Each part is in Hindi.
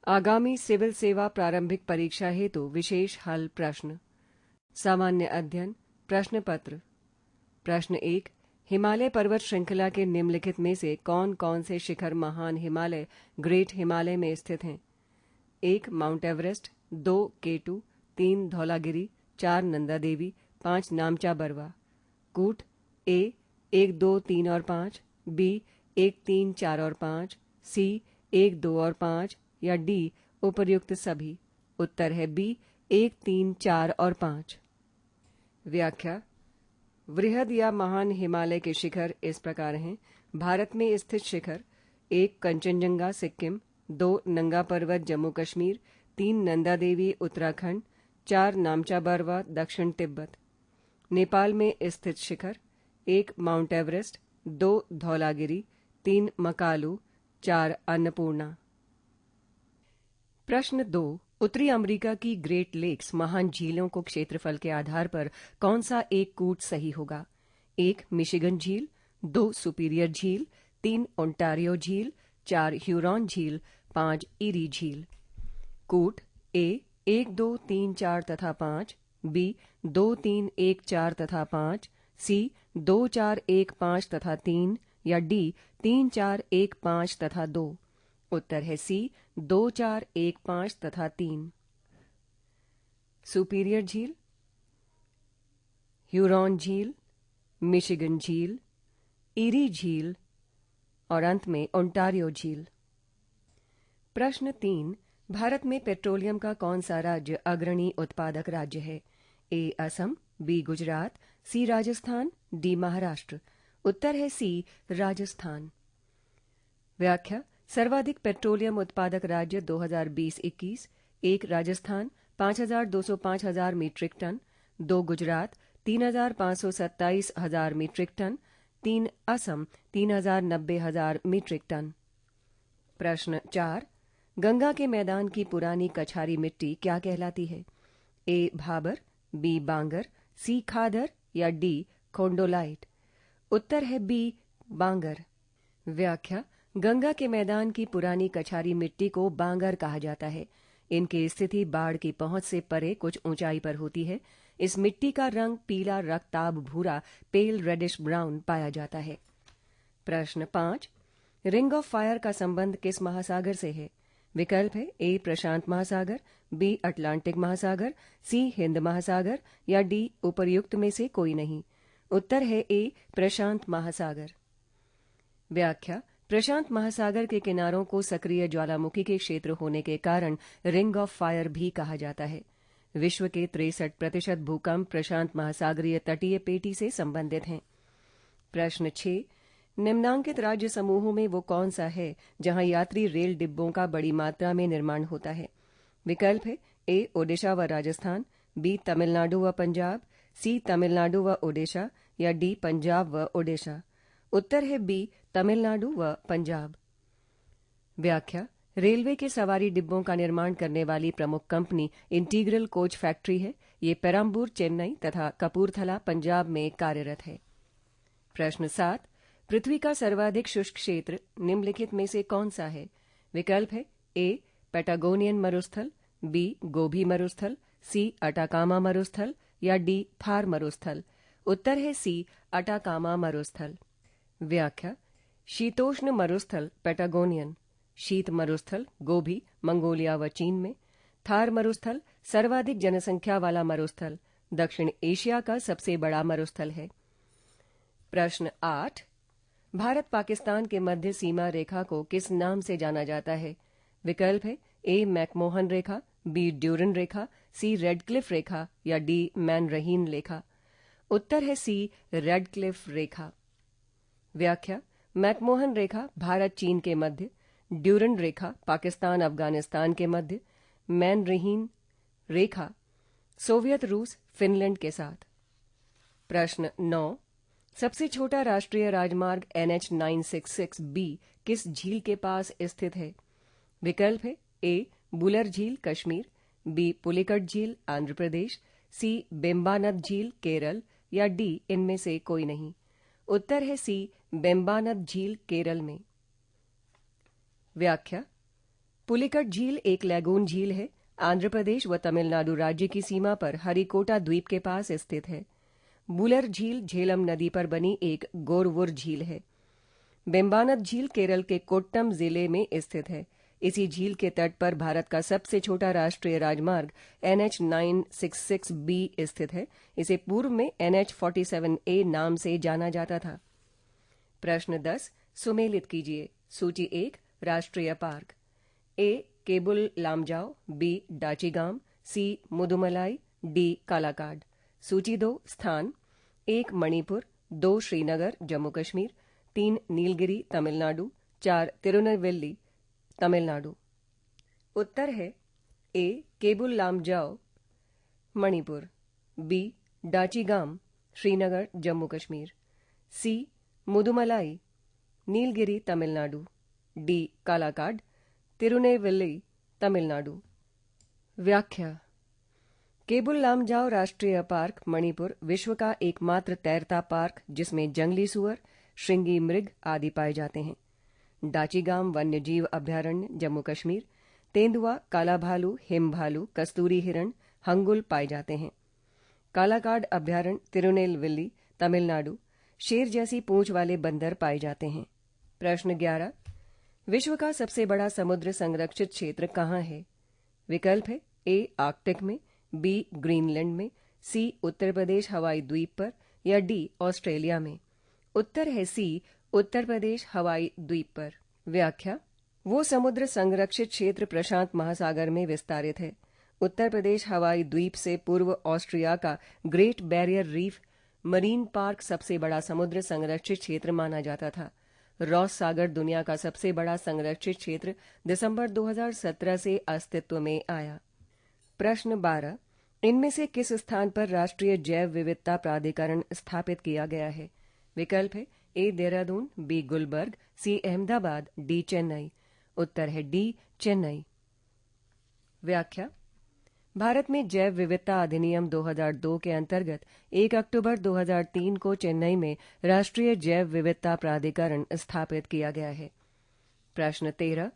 आगामी सिविल सेवा प्रारंभिक परीक्षा हेतु विशेष हल प्रश्न। सामान्य अध्ययन प्रश्न पत्र। प्रश्न 1। हिमालय पर्वत श्रृंखला के निम्नलिखित में से कौन कौन से शिखर महान हिमालय ग्रेट हिमालय में स्थित हैं? 1. Mount Everest, 2. K2, 3. Dhaulagiri, 4. Nanda Devi, 5. Namcha Barwa. कूट A 1, 2, 3 और 5, B 1, 3, 4 और 5, C 1, 2 और 5 या D उपर्युक्त सभी। उत्तर है B 1, 3, 4 और 5। व्याख्या। वृहद या महान हिमालय के शिखर इस प्रकार हैं। भारत में स्थित शिखर 1. कंचनजंगा सिक्किम, 2. नंगा पर्वत जम्मू कश्मीर, 3. नंदा देवी उत्तराखंड, 4. नामचा बरवा दक्षिण तिब्बत। नेपाल में स्थित शिखर 1. Mount Everest, 2. धौलागिरी, 3. मकालू, 4. अन्नपूर्णा। प्रश्न 2। उत्तरी अमेरिका की ग्रेट लेक्स महान झीलों को क्षेत्रफल के आधार पर कौन सा एक कूट सही होगा? 1. मिशिगन झील, 2. सुपीरियर झील, 3. ओंटारियो झील, 4. ह्यूरॉन झील, 5. ईरी झील। कूट A 1, 2, 3, 4 तथा 5, B 2, 3, 1, 4 तथा 5, C 2, 4, 1, 5 तथा 3 या D 3, 4, 1, 5 तथा 2। उत्तर है C 2, 4, 1, 5 तथा 3। सुपीरियर झील, ह्यूरॉन झील, मिशिगन झील, ईरी झील और अंत में ओंटारियो झील। प्रश्न 3। भारत में पेट्रोलियम का कौन सा राज्य अग्रणी उत्पादक राज्य है? A Assam, B Gujarat, C Rajasthan, D Maharashtra. उत्तर है C राजस्थान। व्याख्या। सर्वाधिक पेट्रोलियम उत्पादक राज्य 2020-21। 1 Rajasthan 5,205,000 metric ton, 2 Gujarat 3,527,000 metric ton, 3 Assam 3,90,000 metric ton. प्रश्न 4। गंगा के मैदान की पुरानी कछारी मिट्टी क्या कहलाती है? A Bhabar, B Bangar, C खादर या D खोंडोलाइट। उत्तर है B बांगर। व्याख्या। गंगा के मैदान की पुरानी कछारी मिट्टी को बांगर कहा जाता है। इनकी स्थिति बाढ़ की पहुंच से परे कुछ ऊंचाई पर होती है। इस मिट्टी का रंग पीला रक्ताभ भूरा पेल रेडिश ब्राउन पाया जाता है। प्रश्न 5। रिंग ऑफ फायर का संबंध किस महासागर से है? विकल्प है A प्रशांत महासागर, B अटलांटिक महासागर, C हिंद महासागर या D उपर्युक्त में से कोई नहीं। उत्तर है A प्रशांत महासागर। व्याख्या। प्रशांत महासागर के किनारों को सक्रिय ज्वालामुखी के क्षेत्र होने के कारण रिंग ऑफ फायर भी कहा जाता है। विश्व के 63% भूकंप प्रशांत महासागरीय तटीय पेटी से संबंधित हैं। प्रश्न 6। निम्नांकित राज्य समूहों में वो कौन सा है जहां यात्री रेल डिब्बों का बड़ी मात्रा में निर्माण होता है? विकल्प है A ओडिशा व राजस्थान, B तमिलनाडु व पंजाब, C तमिलनाडु व ओडिशा या D पंजाब व ओडिशा। उत्तर है B तमिलनाडु व पंजाब। व्याख्या। रेलवे के सवारी डिब्बों का निर्माण करने वाली प्रमुख कंपनी इंटीग्रल कोच फैक्ट्री है। ये पेरम्बूर चेन्नई तथा कपूरथला पंजाब में कार्यरत है। प्रश्न 7। पृथ्वी का सर्वाधिक शुष्क क्षेत्र निम्नलिखित में से कौन सा है? विकल्प है A पैटागोनियन मरुस्थल, B गोभी मरुस्थल, C अटाकामा मरुस्थल या D थार मरुस्थल। उत्तर है C अटाकामा मरुस्थल। व्याख्या। शीतोष्ण मरुस्थल पैटागोनियन, शीत मरुस्थल गोभी मंगोलिया व चीन में, थार मरुस्थल सर्वाधिक जनसंख्या वाला मरुस्थल दक्षिण एशिया का सबसे बड़ा मरुस्थल है। प्रश्न 8। भारत पाकिस्तान के मध्य सीमा रेखा को किस नाम से जाना जाता है? विकल्प है A मैकमोहन रेखा, B ड्यूरन रेखा, C रेडक्लिफ रेखा या D मैन-रहीन रेखा। उत्तर है C रेडक्लिफ रेखा। व्याख्या। मैकमोहन रेखा भारत चीन के मध्य, ड्यूरन रेखा पाकिस्तान अफगानिस्तान के मध्य, मैन-रहीन रेखा सोवियत रूस फिनलैंड के साथ। प्रश्न 9। सबसे छोटा राष्ट्रीय राजमार्ग NH 966B किस झील के पास स्थित है? विकल्प है A बुलर झील कश्मीर, B पुलिकट झील आंध्र प्रदेश, C बेम्बानद झील केरल या D इनमें से कोई नहीं। उत्तर है C बेम्बानद झील केरल में। व्याख्या। पुलिकट झील एक लैगून झील है। आंध्र प्रदेश व तमिलनाडु राज्य की सीमा पर हरिकोटा द्वीप के पास स्थित है। बुलर झील झेलम नदी पर बनी एक गोरवुर झील है। बेम्बानद झील केरल के कोट्टम जिले में स्थित है। इसी झील के तट पर भारत का सबसे छोटा राष्ट्रीय राजमार्ग NH 966B स्थित है। इसे पूर्व में NH 47A नाम से जाना जाता था। प्रश्न 10 सुमेलित कीजिए। सूची 1 राष्ट्रीय पार्क। A Keibul Lamjao, B Dachigam, C Mudumalai, D Kalakad. सूची 2 स्थान। 1 मणिपुर, 2 श्रीनगर जम्मू कश्मीर, 3 नीलगिरी तमिलनाडु, 4 तिरुनेलवेली तमिलनाडु। उत्तर है A Keibul Lamjao Manipur, B Dachigam Srinagar Jammu Kashmir, C Mudumalai Nilgiri Tamil Nadu, D Kalakad Tirunelveli Tamil Nadu. व्याख्या। केबुल लामजाओ राष्ट्रीय पार्क मणिपुर विश्व का एकमात्र तैरता पार्क जिसमें जंगली सुअर, श्रृंगी मृग आदि पाए जाते हैं। डाचीगाम वन्यजीव अभयारण्य जम्मू कश्मीर, तेंदुआ, काला भालू, हिम भालू, कस्तूरी हिरण, हंगुल पाए जाते हैं। कालाकाड अभयारण्य तिरुनेलवेली तमिलनाडु, शेर जैसी पूंछ वाले बंदर पाए जाते हैं। प्रश्न 11 विश्व का सबसे बड़ा समुद्र संरक्षित क्षेत्र कहाँ है? विकल्प है A आर्कटिक में, B ग्रीनलैंड में, C उत्तर प्रदेश हवाई द्वीप पर या D ऑस्ट्रेलिया में। उत्तर है C उत्तर प्रदेश हवाई द्वीप पर। व्याख्या। वो समुद्र संरक्षित क्षेत्र प्रशांत महासागर में विस्तारित है। उत्तर प्रदेश हवाई द्वीप से पूर्व ऑस्ट्रिया का great barrier reef marine park सबसे बड़ा समुद्र संरक्षित क्षेत्र माना जाता था। रॉस सागर दुनिया का सबसे बड़ा संरक्षित क्षेत्र दिसंबर 2017 से अस्तित्व में आया। प्रश्न 12 इनमें से किस स्थान पर राष्ट्रीय जैव विविधता प्राधिकरण स्थापित किया गया है? विकल्प है A Dehradun, B Gulberg, C Ahmedabad, D Chennai. उत्तर है D चेन्नई। व्याख्या। भारत में जैव विविधता अधिनियम 2002 के अंतर्गत 1 अक्टूबर 2003 को चेन्नई में राष्ट्रीय जैव विविधता प्राधिकरण स्थापित किया गया है। प्रश्न 13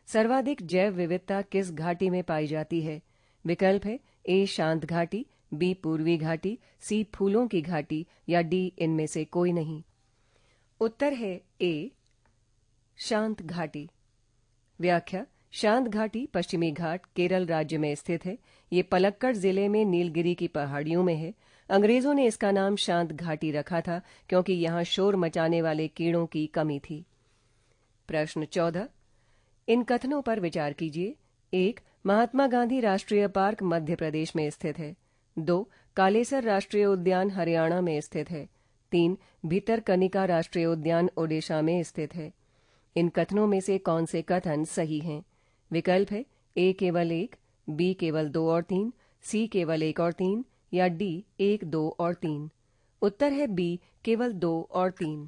सर्वाधिक जैव विविधता किस घाटी में पाई जाती है? विकल्प है A शांत घाटी, B पूर्वी घाटी, C फूलों की घाटी या D इनमें से कोई नहीं। उत्तर है A शांत घाटी। व्याख्या। शांत घाटी पश्चिमी घाट केरल राज्य में स्थित है। ये पलक्कड़ जिले में नीलगिरी की पहाड़ियों में है। अंग्रेजों ने इसका नाम शांत घाटी रखा था क्योंकि यहां शोर मचाने वाले कीड़ों की कमी थी। प्रश्न 14 इन कथनों पर विचार कीजिए। 1 महात्मा गांधी राष्ट्रीय पार्क मध्य प्रदेश में स्थित है। 2 कालेसर राष्ट्रीय उद्यान हरियाणा में स्थित है। 3 भितरकनिका राष्ट्रीय उद्यान ओडिशा में स्थित है। इन कथनों में से कौन से कथन सही हैं? विकल्प है A केवल 1, B केवल 2 और 3, C केवल 1 और 3 या D 1, 2 और 3। उत्तर है B केवल 2 और 3।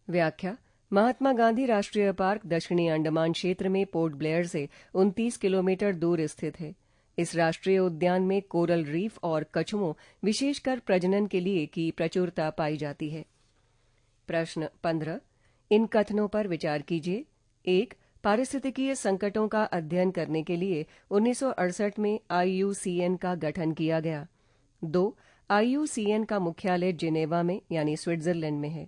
व्याख्या। महात्मा गांधी राष्ट्रीय पार्क दक्षिणी अंडमान क्षेत्र में पोर्ट ब्लेयर से 29 किलोमीटर दूर स्थित है। इस राष्ट्रीय उद्यान में कोरल रीफ और कछुओं विशेषकर प्रजनन के लिए की प्रचुरता पाई जाती है। प्रश्न 15 इन कथनों पर विचार कीजिए। 1 पारिस्थितिकीय संकटों का अध्ययन करने के लिए 1968 में IUCN का गठन किया गया। 2 IUCN का मुख्यालय जिनेवा में यानी स्विट्जरलैंड में है।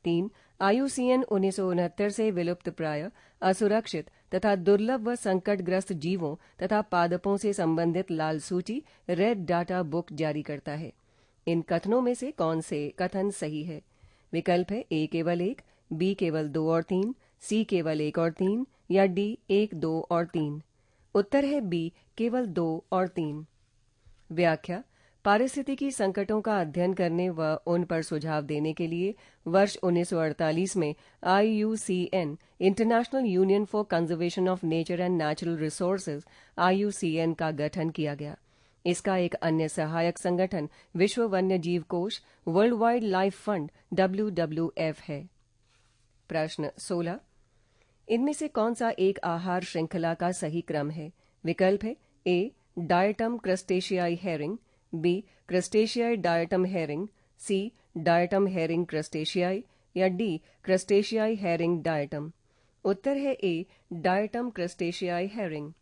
3 IUCN 1969 से विलुप्त प्राय, असुरक्षित तथा दुर्लभ व संकटग्रस्त जीवों तथा पादपों से संबंधित लाल सूची रेड डाटा बुक जारी करता है। इन कथनों में से कौन से कथन सही है? विकल्प है A केवल 1, B केवल 2 और 3, C केवल 1 और 3 या D 1, 2 और 3। उत्तर है B केवल 2 और 3। व्याख्या। पारिस्थितिकी संकटों का अध्ययन करने व उन पर सुझाव देने के लिए वर्ष 1948 में IUCN international union for conservation of nature and natural resources IUCN का गठन किया गया। इसका एक अन्य सहायक संगठन विश्व वन्य जीव कोष world wide life fund WWF है। प्रश्न 16 इनमें से कौन सा एक आहार श्रृंखला का सही क्रम है? विकल्प है A डायटम क्रस्टेशियाई हेरिंग, B क्रस्टेशियाई diatom herring, C diatom herring क्रस्टेशियाई या D क्रस्टेशियाई हेरिंग डायटम। उत्तर है ए डायटम क्रस्टेशियाई हेरिंग।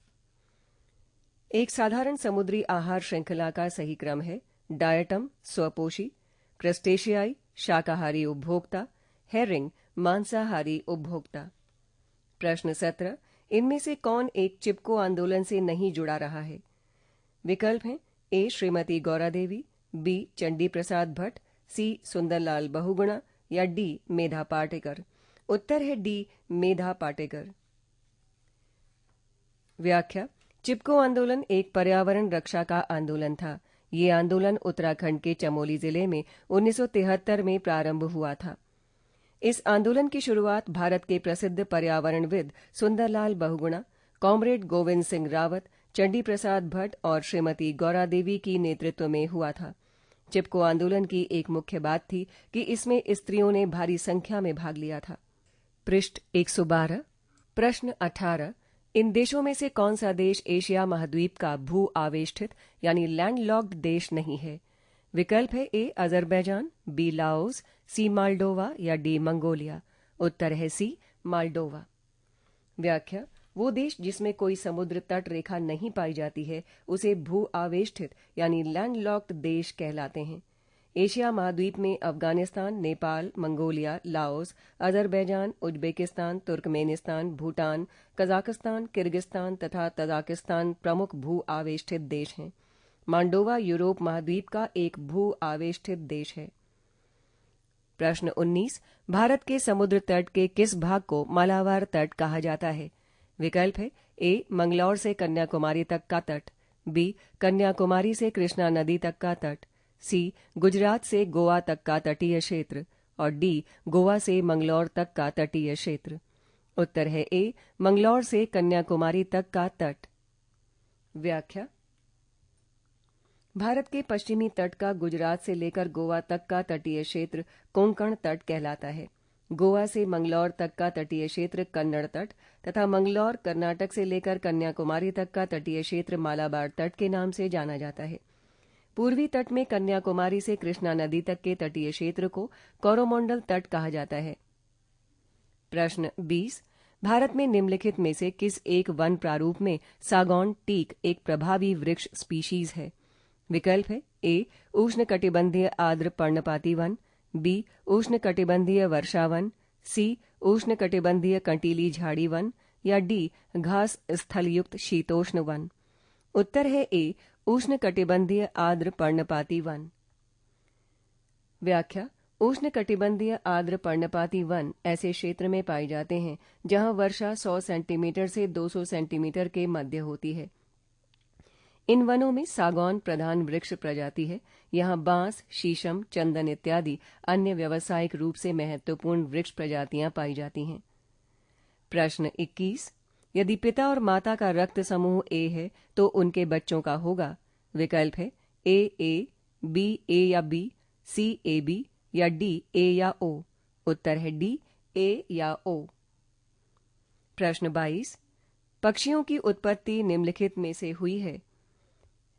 एक साधारण समुद्री आहार श्रृंखला का सही क्रम है डायटम स्वपोषी, क्रस्टेशियाई शाकाहारी उपभोक्ता, हेरिंग मांसाहारी उपभोक्ता। प्रश्न 17 इनमें से कौन एक चिपको आंदोलन से नहीं जुड़ा रहा है? विकल्प हैं ए श्रीमती गौरा देवी, बी चंडी प्रसाद भट्ट, सी सुंदरलाल बहुगुणा या डी मेधा पाटेकर। उत्तर है डी मेधा पाटेकर। व्याख्या चिपको आंदोलन एक पर्यावरण रक्षा का आंदोलन था। ये आंदोलन उत्तराखंड के चमोली जिले में 1973 में प्रारंभ हुआ था। इस आंदोलन की शुरुआत भारत के प्रसिद्ध पर्यावरणविद सुंदरलाल बहुगुणा, कॉमरेड गोविंद सिंह रावत, चंडी प्रसाद भट्ट और श्रीमती गौरा देवी की नेतृत्व में हुआ था। चिपको आंदोलन की एक मुख्य बात थी कि इसमें स्त्रियों ने भारी संख्या में भाग लिया था। पृष्ठ 112। प्रश्न 18 इन देशों में से कौन सा देश एशिया महाद्वीप का भू आवेष्टित यानी लैंडलॉक्ड देश नहीं है? विकल्प है ए अजरबैजान, बी लाओस, सी माल्डोवा या डी मंगोलिया। उत्तर है सी माल्डोवा। व्याख्या वो देश जिसमें कोई समुद्र तट रेखा नहीं पाई जाती है उसे भू आवेष्टित यानी लैंडलॉक्ड देश कहलाते हैं। एशिया महाद्वीप में Afghanistan, Nepal, Mongolia, Laos, Azerbaijan, Uzbekistan, Turkmenistan, Bhutan, Kazakhstan, Kyrgyzstan तथा तजाकिस्तान प्रमुख भू आवेष्टित देश हैं। मांडोवा यूरोप महाद्वीप का एक भू आवेष्टित देश है। प्रश्न 19 भारत के समुद्र तट के किस भाग को मालाबार तट कहा जाता है? विकल्प है ए मंगलौर से कन्याकुमारी तक का तट, बी कन्याकुमारी से कृष्णा नदी तक का तट, सी गुजरात से गोवा तक का तटीय क्षेत्र और डी गोवा से मंगलौर तक का तटीय क्षेत्र। उत्तर है ए मंगलौर से कन्याकुमारी तक का तट। व्याख्या भारत के पश्चिमी तट का गुजरात से लेकर गोवा तक का तटीय क्षेत्र कोंकण तट कहलाता है। गोवा से मंगलौर तक का तटीय क्षेत्र कन्नड़ तट तथा मंगलौर कर्नाटक से लेकर कन्याकुमारी तक का तटीय क्षेत्र मालाबार तट के नाम से जाना जाता है। पूर्वी तट में कन्याकुमारी से कृष्णा नदी तक के तटीय क्षेत्र को कोरोमंडल तट कहा जाता है। प्रश्न 20 भारत में निम्नलिखित में से किस एक वन प्रारूप में सागौन टीक एक प्रभावी वृक्ष स्पीशीज है? विकल्प है ए उष्णकटिबंधीय आर्द्र पर्णपाती वन, बी उष्णकटिबंधीय वर्षा वन, सी उष्णकटिबंधीय कंटीली झाड़ी वन या डी घास स्थलयुक्त शीतोष्ण वन। उत्तर है ए उष्णकटिबंधीय आर्द्र पर्णपाती वन। व्याख्या उष्णकटिबंधीय आर्द्र पर्णपाती वन ऐसे क्षेत्र में पाए जाते हैं जहां वर्षा 100 सेंटीमीटर से 200 सेंटीमीटर के मध्य होती है। इन वनों में सागौन प्रधान वृक्ष प्रजाति है। यहाँ बांस, शीशम, चंदन इत्यादि अन्य व्यावसायिक रूप से महत्वपूर्ण वृक्ष प्रजातियां पाई जाती हैं। प्रश्न 21 यदि पिता और माता का रक्त समूह ए है तो उनके बच्चों का होगा? विकल्प है ए, बी ए या बी, सी ए बी या डी ए या ओ। उत्तर है डी ए या ओ। प्रश्न 22 पक्षियों की उत्पत्ति निम्नलिखित में से हुई है?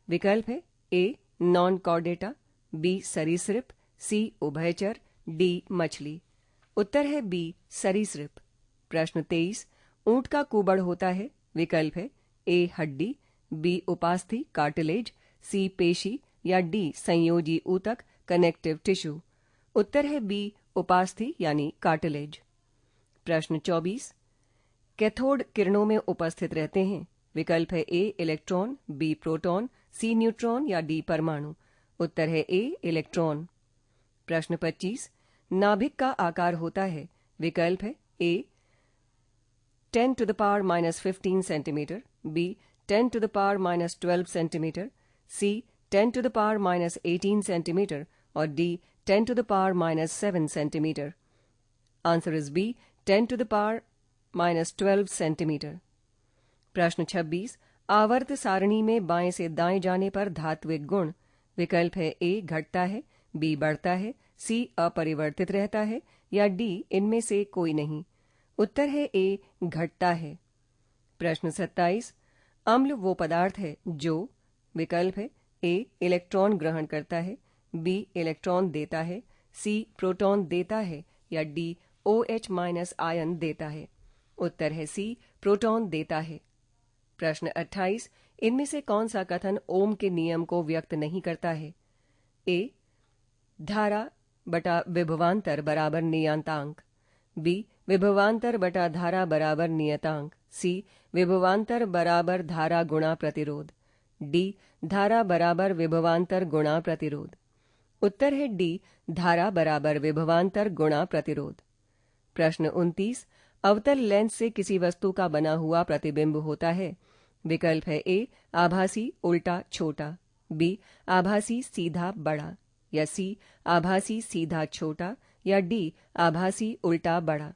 विकल्प है ए नॉन कॉर्डेटा, बी सरीसृप, सी उभयचर, डी मछली। उत्तर है बी सरीसृप। प्रश्न 23 ऊंट का कुबड़ होता है? विकल्प है ए हड्डी, बी उपास्थि कार्टिलेज, सी पेशी या डी संयोजी ऊतक कनेक्टिव टिश्यू। उत्तर है बी उपास्थि यानी कार्टिलेज। प्रश्न 24 कैथोड किरणों में उपस्थित रहते हैं? विकल्प है ए इलेक्ट्रॉन, बी प्रोटॉन, सी न्यूट्रॉन या डी परमाणु। उत्तर है ए इलेक्ट्रॉन। प्रश्न 25 नाभिक का आकार होता है? विकल्प है A 10 to the power minus 15 centimetre, B 10 to the power minus 12 centimetre, C 10 to the power minus 18 centimetre और D 10 to the power minus 7 centimetre. Answer is B 10 to the power minus 12 centimetre. प्रश्न 26 आवर्त सारणी में बाएं से दाएं जाने पर धात्विक गुण? विकल्प है ए घटता है, बी बढ़ता है, सी अपरिवर्तित रहता है या डी इनमें से कोई नहीं। उत्तर है ए घटता है। प्रश्न 27 अम्ल वो पदार्थ है जो? विकल्प है ए इलेक्ट्रॉन ग्रहण करता है, बी इलेक्ट्रॉन देता है, सी प्रोटॉन देता है या डी OH- आयन देता है। उत्तर है सी, प्रोटॉन देता है। प्रश्न 28, इनमें से कौन सा कथन ओम के नियम को व्यक्त नहीं करता है? ए, धारा बटा विभवांतर बराबर नियतांक, बी, विभवांतर बटा धारा बराबर नियतांक, सी, विभवांतर बराबर धारा गुणा प्रतिरोध, डी, धारा बराबर विभवांतर गुणा प्रतिरोध। उत्तर है डी, धारा बराबर विभवांतर गुणा प्रतिरोध। प्रश्न 29, अवतल लेंस से किसी वस्तु का बना हुआ प्रतिबिंब होता है? विकल्प है ए, आभासी उल्टा छोटा, बी, आभासी सीधा बड़ा, या सी, आभासी सीधा छोटा, या डी, आभासी उल्टा बड़ा।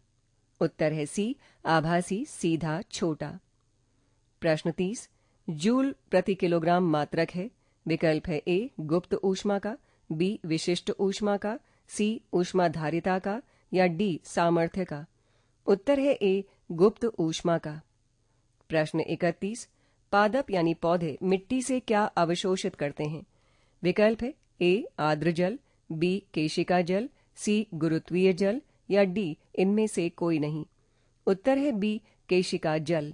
उत्तर है सी, आभासी सीधा छोटा। प्रश्न 30, जूल प्रति किलोग्राम मात्रक है? विकल्प है ए, गुप्त ऊष्मा का, बी, विशिष्ट ऊष्मा का, सी, ऊष्माधारिता का, या डी, सामर्थ्य का। उत्तर है ए, गुप्त ऊष्मा का। प्रश्न 31, पादप यानी पौधे मिट्टी से क्या अवशोषित करते हैं? विकल्प है ए, आर्द्र जल, बी, केशिका जल, सी, गुरुत्वीय जल, या डी, इनमें से कोई नहीं। उत्तर है बी, केशिका जल।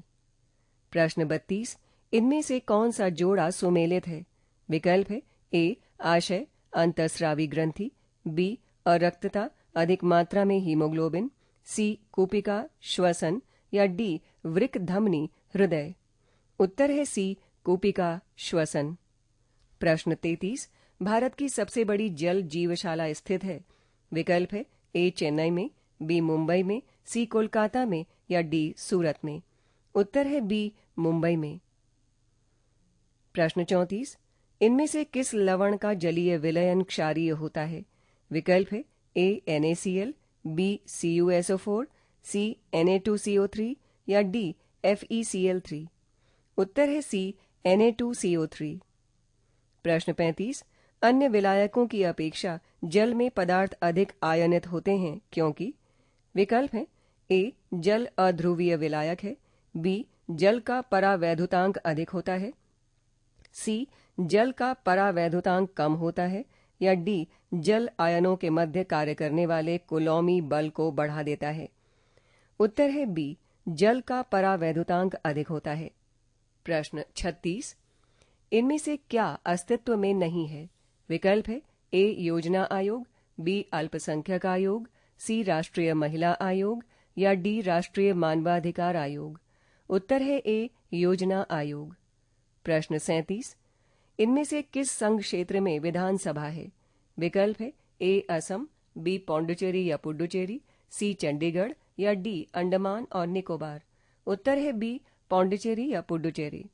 प्रश्न 32, इनमें से कौन सा जोड़ा सुमेलित है? विकल्प है ए, आशय अंतःस्रावी ग्रंथि, बी, अरक्तता अधिक मात्रा में हीमोग्लोबिन, सी, कूपिका श्वसन, या डी, वृक्क धमनी हृदय। उत्तर है सी, कूपिका श्वसन। प्रश्न 33, भारत की सबसे बड़ी जल जीवशाला स्थित है? विकल्प है ए, चेन्नई में, बी, मुंबई में, सी, कोलकाता में, या डी, सूरत में। उत्तर है बी, मुंबई में। प्रश्न 34, इनमें से किस लवण का जलीय विलयन क्षारीय होता है? विकल्प है ए, NaCl, बी, CuSO4, सी, Na2CO3, या डी, FeCl3। उत्तर है सी, Na2CO3। प्रश्न 35, अन्य विलायकों की अपेक्षा जल में पदार्थ अधिक आयनित होते हैं क्योंकि? विकल्प है ए, जल अध्रुवीय विलायक है, बी, जल का परावैद्युतांक अधिक होता है, सी, जल का परावैद्युतांक कम होता है, या डी, जल आयनों के मध्य कार्य करने वाले कुलौमी बल को बढ़ा देता है। उत्तर है बी, जल का परावैद्युतांक अधिक होता है। प्रश्न 36, इनमें से क्या अस्तित्व में नहीं है? विकल्प है ए, योजना आयोग, बी, अल्पसंख्यक आयोग, सी, राष्ट्रीय महिला आयोग, या डी, राष्ट्रीय मानवाधिकार आयोग। उत्तर है ए, योजना आयोग। प्रश्न 37, इनमें से किस संघ क्षेत्र में विधानसभा है? विकल्प है ए, असम, बी, पौंडुचेरी या पुडुचेरी, सी, चंडीगढ़, या डी, अंडमान और निकोबार। उत्तर है बी, पौंडुचेरी या पुडुचेरी।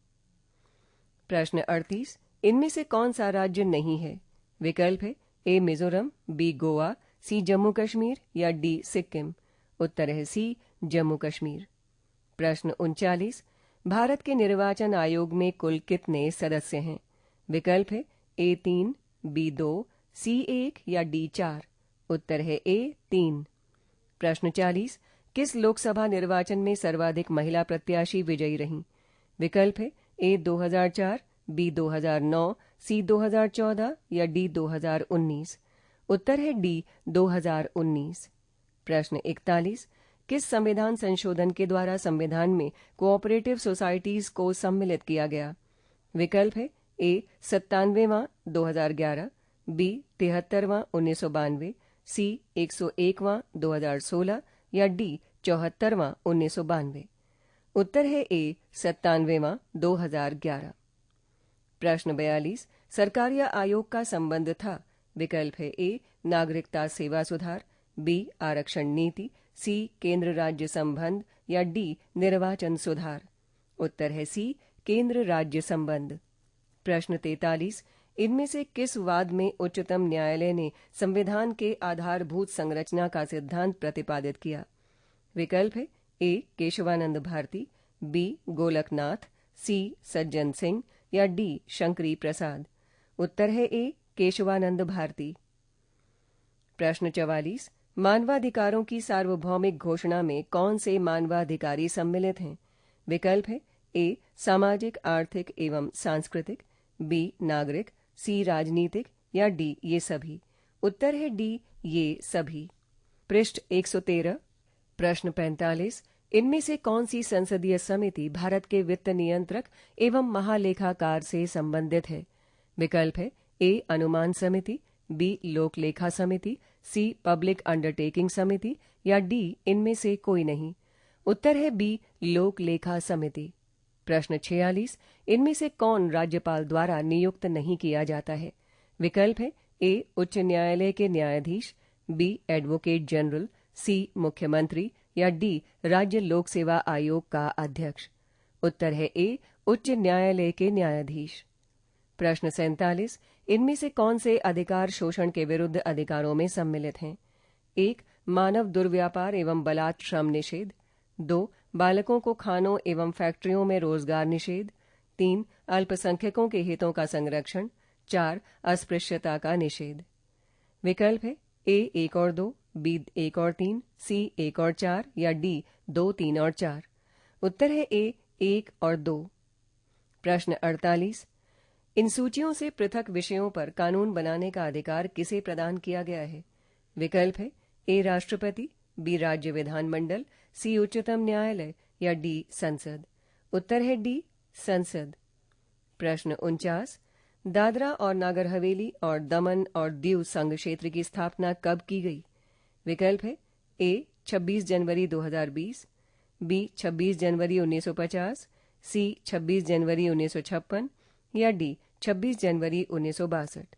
प्रश्न 38, इनमें से कौन सा राज्य नहीं है? विकल्प है ए, मिजोरम, बी, गोवा, सी, जम्मू कश्मीर, या डी, सिक्किम। उत्तर है सी, जम्मू कश्मीर। प्रश्न 39, भारत के निर्वाचन आयोग में कुल कितने सदस्य हैं? विकल्प है ए, 3, बी, 2, सी, 1, या डी, 4। उत्तर है ए, 3। प्रश्न 40, किस लोकसभा निर्वाचन में सर्वाधिक महिला प्रत्याशी विजयी रहीं? विकल्प है ए, 2004, बी, 2009, सी, 2014, या डी, 2019। उत्तर है डी, 2019। प्रश्न 41, किस संविधान संशोधन के द्वारा संविधान में कोऑपरेटिव सोसाइटीज को सम्मिलित किया गया? विकल्प है ए, 97वां 2011, बी, 73वां 1992, सी, 101वां 2016, या डी, 74वां 1992। उत्तर है ए, 97वां 2011। प्रश्न 42, सरकारिया आयोग का संबंध था? विकल्प है ए, नागरिकता सेवा सुधार, बी, आरक्षण नीति, सी, केंद्र राज्य संबंध, या डी, निर्वाचन सुधार। उत्तर है सी, केंद्र राज्य संबंध। प्रश्न 43, इनमें से किस वाद में उच्चतम न्यायालय ने संविधान के आधारभूत संरचना का सिद्धांत प्रतिपादित किया? विकल्प है ए, केशवानंद भारती, बी, गोलकनाथ, सी, सज्जन सिंह, या डी, शंकरी प्रसाद। उत्तर है ए, केशवानंद भारती। प्रश्न 44, मानवाधिकारों की सार्वभौमिक घोषणा में कौन से मानवाधिकारी सम्मिलित हैं? विकल्प है ए, सामाजिक, आर्थिक एवं सांस्कृतिक, बी, नागरिक, सी, राजनीतिक, या डी, ये सभी। उत्तर है डी, ये सभी। पृष्ठ 113। प्रश्न 45, इनमें से कौन सी संसदीय समिति भारत के वित्त नियंत्रक एवं महालेखाकार से संबंधित है? विकल्प है ए अनुमान समिति, बी लोक लेखा समिति, सी पब्लिक अंडरटेकिंग समिति या डी इनमें से कोई नहीं। उत्तर है बी लोक लेखा समिति। प्रश्न 46 इनमें से कौन राज्यपाल द्वारा नियुक्त नहीं किया जाता है? विकल्प है ए उच्च न्यायालय के न्यायाधीश, बी एडवोकेट जनरल, सी मुख्यमंत्री या डी राज्य लोक सेवा आयोग का अध्यक्ष। उत्तर है ए उच्च न्यायालय के न्यायाधीश। प्रश्न 47 इनमें से कौन से अधिकार शोषण के विरुद्ध अधिकारों में सम्मिलित हैं? 1 मानव दुर्व्यापार एवं बलात् श्रम निषेध, 2 बालकों को खानों एवं फैक्ट्रियों में रोजगार निषेध, 3 अल्पसंख्यकों के हितों का संरक्षण, 4 अस्पृश्यता का निषेध। विकल्प है ए 1 और 2, बी 1 और 3, सी 1 और 4 या डी 2, 3 और 4। उत्तर है ए 1 और 2। प्रश्न 48 इन सूचियों से पृथक विषयों पर कानून बनाने का अधिकार किसे प्रदान किया गया है? विकल्प है ए राष्ट्रपति, बी राज्य विधानमंडल, सी उच्चतम न्यायालय या डी संसद। उत्तर है डी संसद। प्रश्न 49 दादरा और नागर हवेली और दमन और दीव संघ क्षेत्र की स्थापना कब की गई? विकल्प है ए 26 जनवरी 2020, बी 26 जनवरी 1950, सी 26 जनवरी 1956 या डी 26 जनवरी 1962।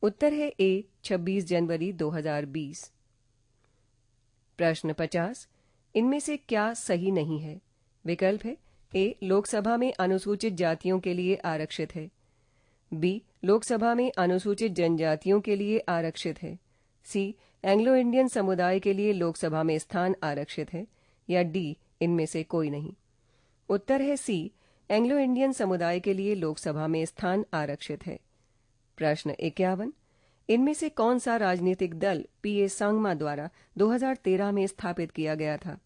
उत्तर है ए 26 जनवरी 2020। प्रश्न 50 इनमें से क्या सही नहीं है? विकल्प है ए लोकसभा में अनुसूचित जातियों के लिए आरक्षित है, बी लोकसभा में अनुसूचित जनजातियों के लिए आरक्षित है, सी एंग्लो इंडियन समुदाय के लिए लोकसभा में स्थान आरक्षित है या डी इनमें से कोई नहीं। उत्तर है सी एंग्लो इंडियन समुदाय के लिए लोकसभा में स्थान आरक्षित है। प्रश्न 51 इनमें से कौन सा राजनीतिक दल पीए संगमा द्वारा 2013 में स्थापित किया गया था?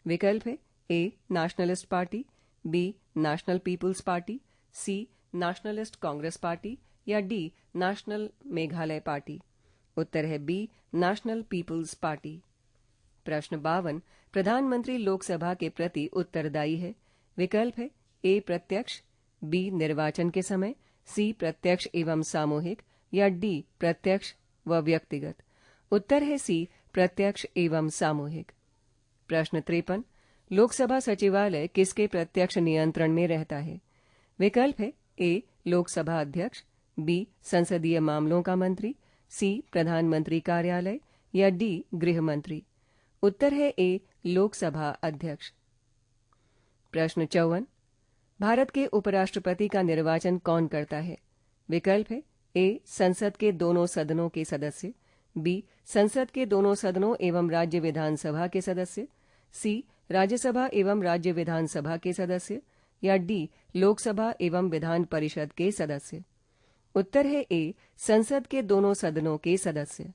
विकल्प है A Nationalist Party, B National People's Party, C Nationalist Congress Party या डी नेशनल मेघालय पार्टी। उत्तर है बी नेशनल पीपुल्स पार्टी। प्रश्न 52 प्रधानमंत्री लोकसभा के प्रति उत्तरदायी है। विकल्प है ए प्रत्यक्ष, बी निर्वाचन के समय, सी प्रत्यक्ष एवं सामूहिक या डी प्रत्यक्ष व व्यक्तिगत। उत्तर है सी प्रत्यक्ष एवं सामूहिक। प्रश्न 53 लोकसभा सचिवालय किसके प्रत्यक्ष नियंत्रण में रहता है? विकल्प है ए लोकसभा अध्यक्ष, बी संसदीय मामलों का मंत्री, सी प्रधानमंत्री कार्यालय या डी गृह मंत्री। उत्तर है ए लोकसभा अध्यक्ष। प्रश्न 54 भारत के उपराष्ट्रपति का निर्वाचन कौन करता है? विकल्प है ए संसद के दोनों सदनों के सदस्य, बी संसद के दोनों सदनों एवं राज्य विधानसभा के सदस्य, सी राज्यसभा एवं राज्य विधानसभा के सदस्य या डी लोकसभा एवं विधान परिषद के सदस्य। उत्तर है ए संसद के दोनों सदनों के सदस्य।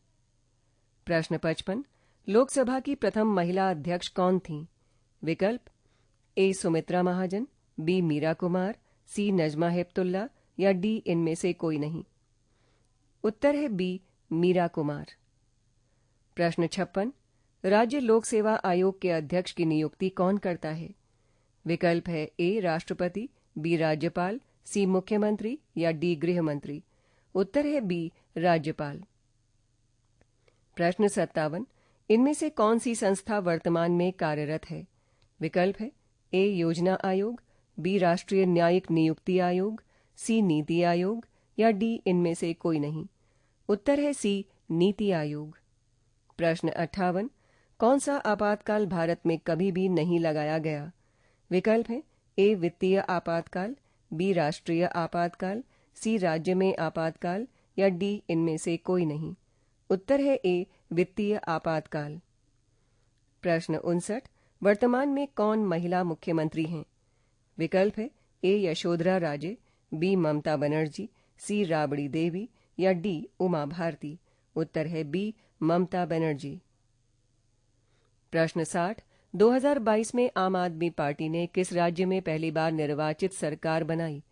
प्रश्न 55 लोकसभा की प्रथम महिला अध्यक्ष कौन थीं? विकल्प ए सुमित्रा महाजन, बी मीरा कुमार, सी नजमा हेपतुल्ला या डी इनमें से कोई नहीं। उत्तर है बी मीरा कुमार। प्रश्न 56 राज्य लोक सेवा आयोग के अध्यक्ष की नियुक्ति कौन करता है? विकल्प है ए राष्ट्रपति, बी राज्यपाल, सी मुख्यमंत्री या डी गृह मंत्री। उत्तर है बी राज्यपाल। प्रश्न 57 इनमें से कौन सी संस्था वर्तमान में कार्यरत है? विकल्प है ए योजना आयोग, बी राष्ट्रीय न्यायिक नियुक्ति आयोग, सी नीति आयोग या डी इनमें से कोई नहीं। उत्तर है सी नीति आयोग। प्रश्न 58 कौन सा आपातकाल भारत में कभी भी नहीं लगाया गया? विकल्प है ए वित्तीय आपातकाल, बी राष्ट्रीय आपातकाल, सी राज्य में आपातकाल या डी इनमें से कोई नहीं। उत्तर है ए वित्तीय आपातकाल। प्रश्न 59 वर्तमान में कौन महिला मुख्यमंत्री हैं? विकल्प है ए यशोधरा राजे, बी ममता बनर्जी, सी राबड़ी देवी या डी उमा भारती। उत्तर है बी ममता बनर्जी। प्रश्न 60 2022 में आम आदमी पार्टी ने किस राज्य में पहली बार निर्वाचित सरकार बनाई?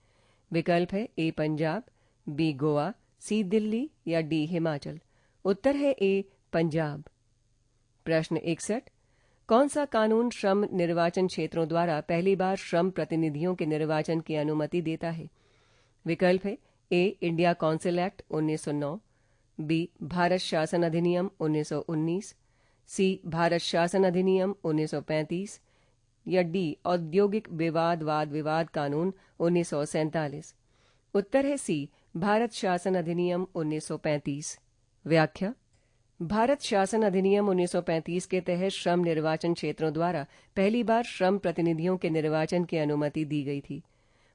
विकल्प है ए पंजाब, बी गोवा, सी दिल्ली या डी हिमाचल। उत्तर है ए पंजाब। प्रश्न 61 कौन सा कानून श्रम निर्वाचन क्षेत्रों द्वारा पहली बार श्रम प्रतिनिधियों के निर्वाचन की अनुमति देता है? विकल्प है A. India Council Act 1909, B. Bharat शासन अधिनियम 1919, सी. भारत शासन अधिनियम 1935 या डी. औद्योगिक विवाद वाद विवाद कानून 1947। उत्तर है सी. भारत शासन अधिनियम 1935। व्याख्या: भारत शासन अधिनियम 1935 के तहत श्रम निर्वाचन क्षेत्रों द्वारा पहली बार श्रम प्रतिनिधियों के निर्वाचन की अनुमति दी गई थी।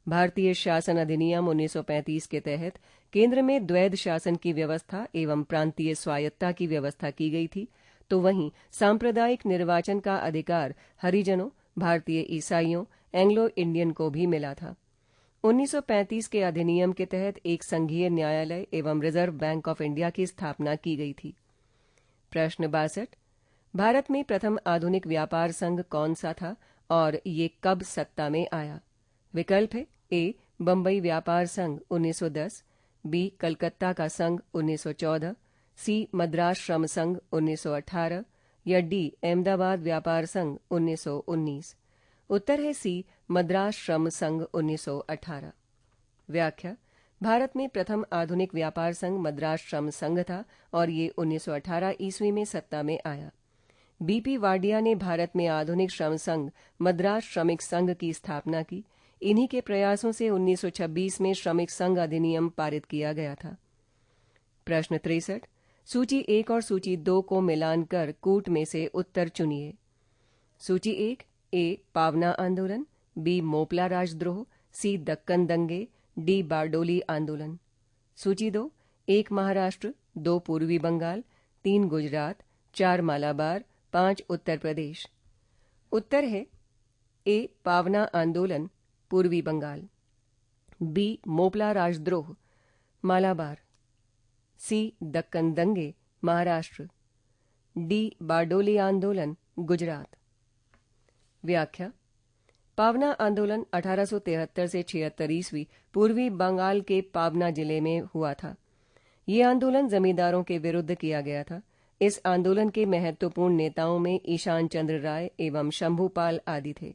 भारतीय शासन अधिनियम 1935 के तहत केंद्र में द्वैध शासन की व्यवस्था एवं प्रांतीय स्वायत्ता की व्यवस्था की गई थी, तो वहीं सांप्रदायिक निर्वाचन का अधिकार हरिजनों, भारतीय ईसाइयों, एंग्लो इंडियन को भी मिला था। 1935 के अधिनियम के तहत एक संघीय न्यायालय एवं रिजर्व बैंक ऑफ इंडिया की स्थापना की गई थी। प्रश्न 62। भारत में प्रथम आधुनिक व्यापार संघ कौन सा था और ये कब सत्ता में आया? विकल्प है ए. बंबई व्यापार संघ 1910, बी. कलकत्ता का संघ 1914, सी. मद्रास श्रम संघ 1918 या डी. अहमदाबाद व्यापार संघ 1919। उत्तर है सी. मद्रास श्रम संघ 1918। व्याख्या: भारत में प्रथम आधुनिक व्यापार संघ मद्रास श्रम संघ था और ये 1918 ईस्वी में सत्ता में आया। बीपी वाडिया ने भारत में आधुनिक श्रम संघ मद्रास श्रमिक संघ की स्थापना की। इन्हीं के प्रयासों से 1926 में श्रमिक संघ अधिनियम पारित किया गया था। प्रश्न 63। सूची 1 और सूची 2 को मिलान कर कूट में से उत्तर चुनिए। सूची 1 ए. पावना आंदोलन, बी. मोपला राजद्रोह, सी. दक्कन दंगे, डी. बारडोली आंदोलन। सूची 2 1 महाराष्ट्र, 2 पूर्वी बंगाल, 3 गुजरात, 4 मालाबार, 5 उत्तर प्रदेश। उत्तर है ए. पावना आंदोलन, पूर्वी बंगाल, बी. मोपला राजद्रोह, मालाबार, सी. दक्कन दंगे, महाराष्ट्र, डी. बारडोली आंदोलन, गुजरात। व्याख्या: पावना आंदोलन 1873 से 76 ईस्वी पूर्वी बंगाल के पावना जिले में हुआ था। ये आंदोलन जमींदारों के विरुद्ध किया गया था। इस आंदोलन के महत्वपूर्ण नेताओं में ईशान चंद्र राय एवं शंभूपाल आदि थे।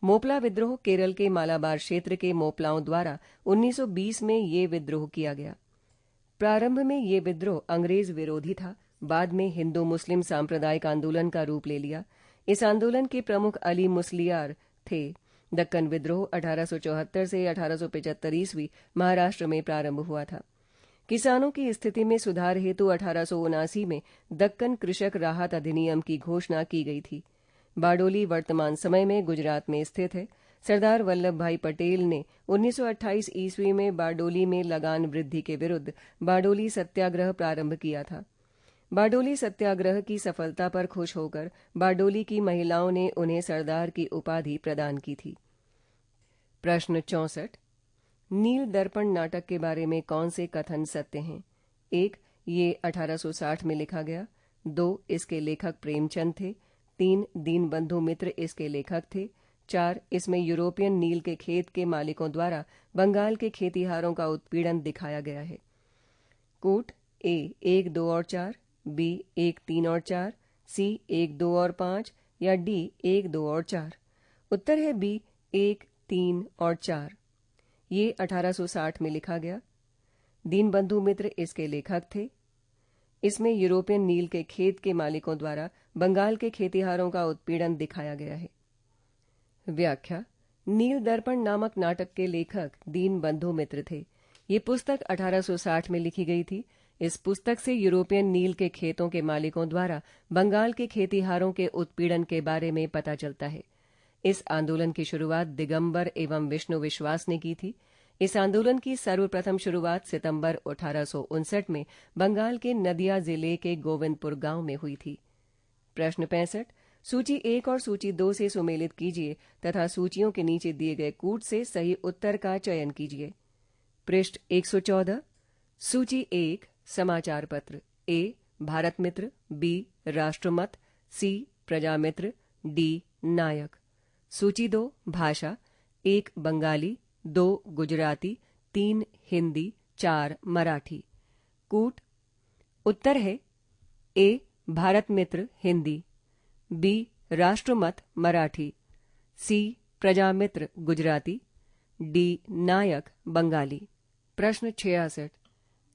मोपला विद्रोह केरल के मालाबार क्षेत्र के मोपलाओं द्वारा 1920 में ये विद्रोह किया गया। प्रारंभ में ये विद्रोह अंग्रेज विरोधी था, बाद में हिंदू मुस्लिम सांप्रदायिक आंदोलन का रूप ले लिया। इस आंदोलन के प्रमुख अली मुसलियार थे। दक्कन विद्रोह 1874 से 1875 ईस्वी महाराष्ट्र में प्रारंभ हुआ था। किसानों की स्थिति में सुधार हेतु 1879 में दक्कन कृषक राहत अधिनियम की घोषणा की गई थी। बारडोली वर्तमान समय में गुजरात में स्थित है। सरदार वल्लभ भाई पटेल ने 1928 ईस्वी में बारडोली में लगान वृद्धि के विरुद्ध बारडोली सत्याग्रह प्रारंभ किया था। बारडोली सत्याग्रह की सफलता पर खुश होकर बारडोली की महिलाओं ने उन्हें सरदार की उपाधि प्रदान की थी। प्रश्न 64। नील दर्पण नाटक के बारे में कौन से कथन सत्य हैं? 1. ये 1860 में लिखा गया। 2. इसके लेखक प्रेमचंद थे। 3. दीनबंधु मित्र इसके लेखक थे। 4. इसमें यूरोपियन नील के खेत के मालिकों द्वारा बंगाल के खेतिहारों का उत्पीड़न दिखाया गया है। कूट ए 1, 2 और 4, बी 1, 3 और 4, सी 1, 2 और 5 या डी 1, 2 और 4। उत्तर है बी 1, 3 और 4। ये 1860 में लिखा गया। दीनबंधु मित्र इसके लेखक थे। इसमें यूरोपियन नील के खेत के मालिकों द्वारा बंगाल के खेतिहारों का उत्पीड़न दिखाया गया है। व्याख्या: नील दर्पण नामक नाटक के लेखक दीनबंधु मित्र थे। ये पुस्तक 1860 में लिखी गई थी। इस पुस्तक से यूरोपियन नील के खेतों के मालिकों द्वारा बंगाल के खेतिहारों के उत्पीड़न के बारे में पता चलता है। इस आंदोलन की शुरुआत दिगंबर एवं विष्णु विश्वास ने की थी। इस आंदोलन की सर्वप्रथम शुरुआत सितंबर 1859 में बंगाल के नदिया जिले के गोविंदपुर गांव में हुई थी। प्रश्न 65। सूची 1 और सूची 2 से सुमेलित कीजिए तथा सूचियों के नीचे दिए गए कूट से सही उत्तर का चयन कीजिए। पृष्ठ 114। सूची 1 समाचार पत्र। ए भारत मित्र, बी राष्ट्रमत, सी प्रजामित्र, डी नायक। सूची 2 भाषा। 1 बंगाली, 2 गुजराती, 3 हिंदी, 4 मराठी। कूट उत्तर है ए भारत मित्र हिंदी, बी राष्ट्रमत मराठी, सी प्रजामित्र गुजराती, डी नायक बंगाली। प्रश्न 66।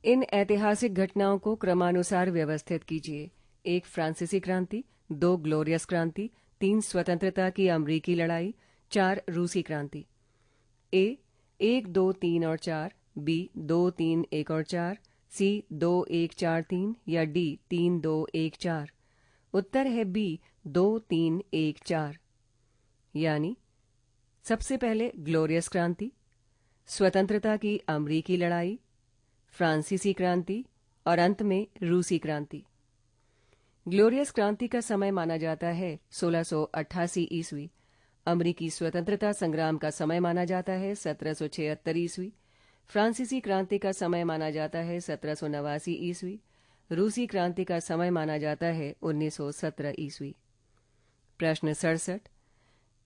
इन ऐतिहासिक घटनाओं को क्रमानुसार व्यवस्थित कीजिए। 1 फ्रांसीसी क्रांति, 2 ग्लोरियस क्रांति, 3 स्वतंत्रता की अमरीकी लड़ाई, 4 रूसी क्रांति। ए 1, 2, 3 और 4, बी 2, 3, 1 और 4, सी 2, 1, 4, 3 या डी 3, 2, 1, 4। उत्तर है बी 2, 3, 1, 4। यानी सबसे पहले ग्लोरियस क्रांति, स्वतंत्रता की अमरीकी लड़ाई, फ्रांसीसी क्रांति और अंत में रूसी क्रांति। ग्लोरियस क्रांति का समय माना जाता है 1688 ईस्वी। अमरीकी स्वतंत्रता संग्राम का समय माना जाता है 1776 ईस्वी। फ्रांसीसी क्रांति का समय माना जाता है 1789 ईस्वी। रूसी क्रांति का समय माना जाता है 1917 ईस्वी। प्रश्न 67।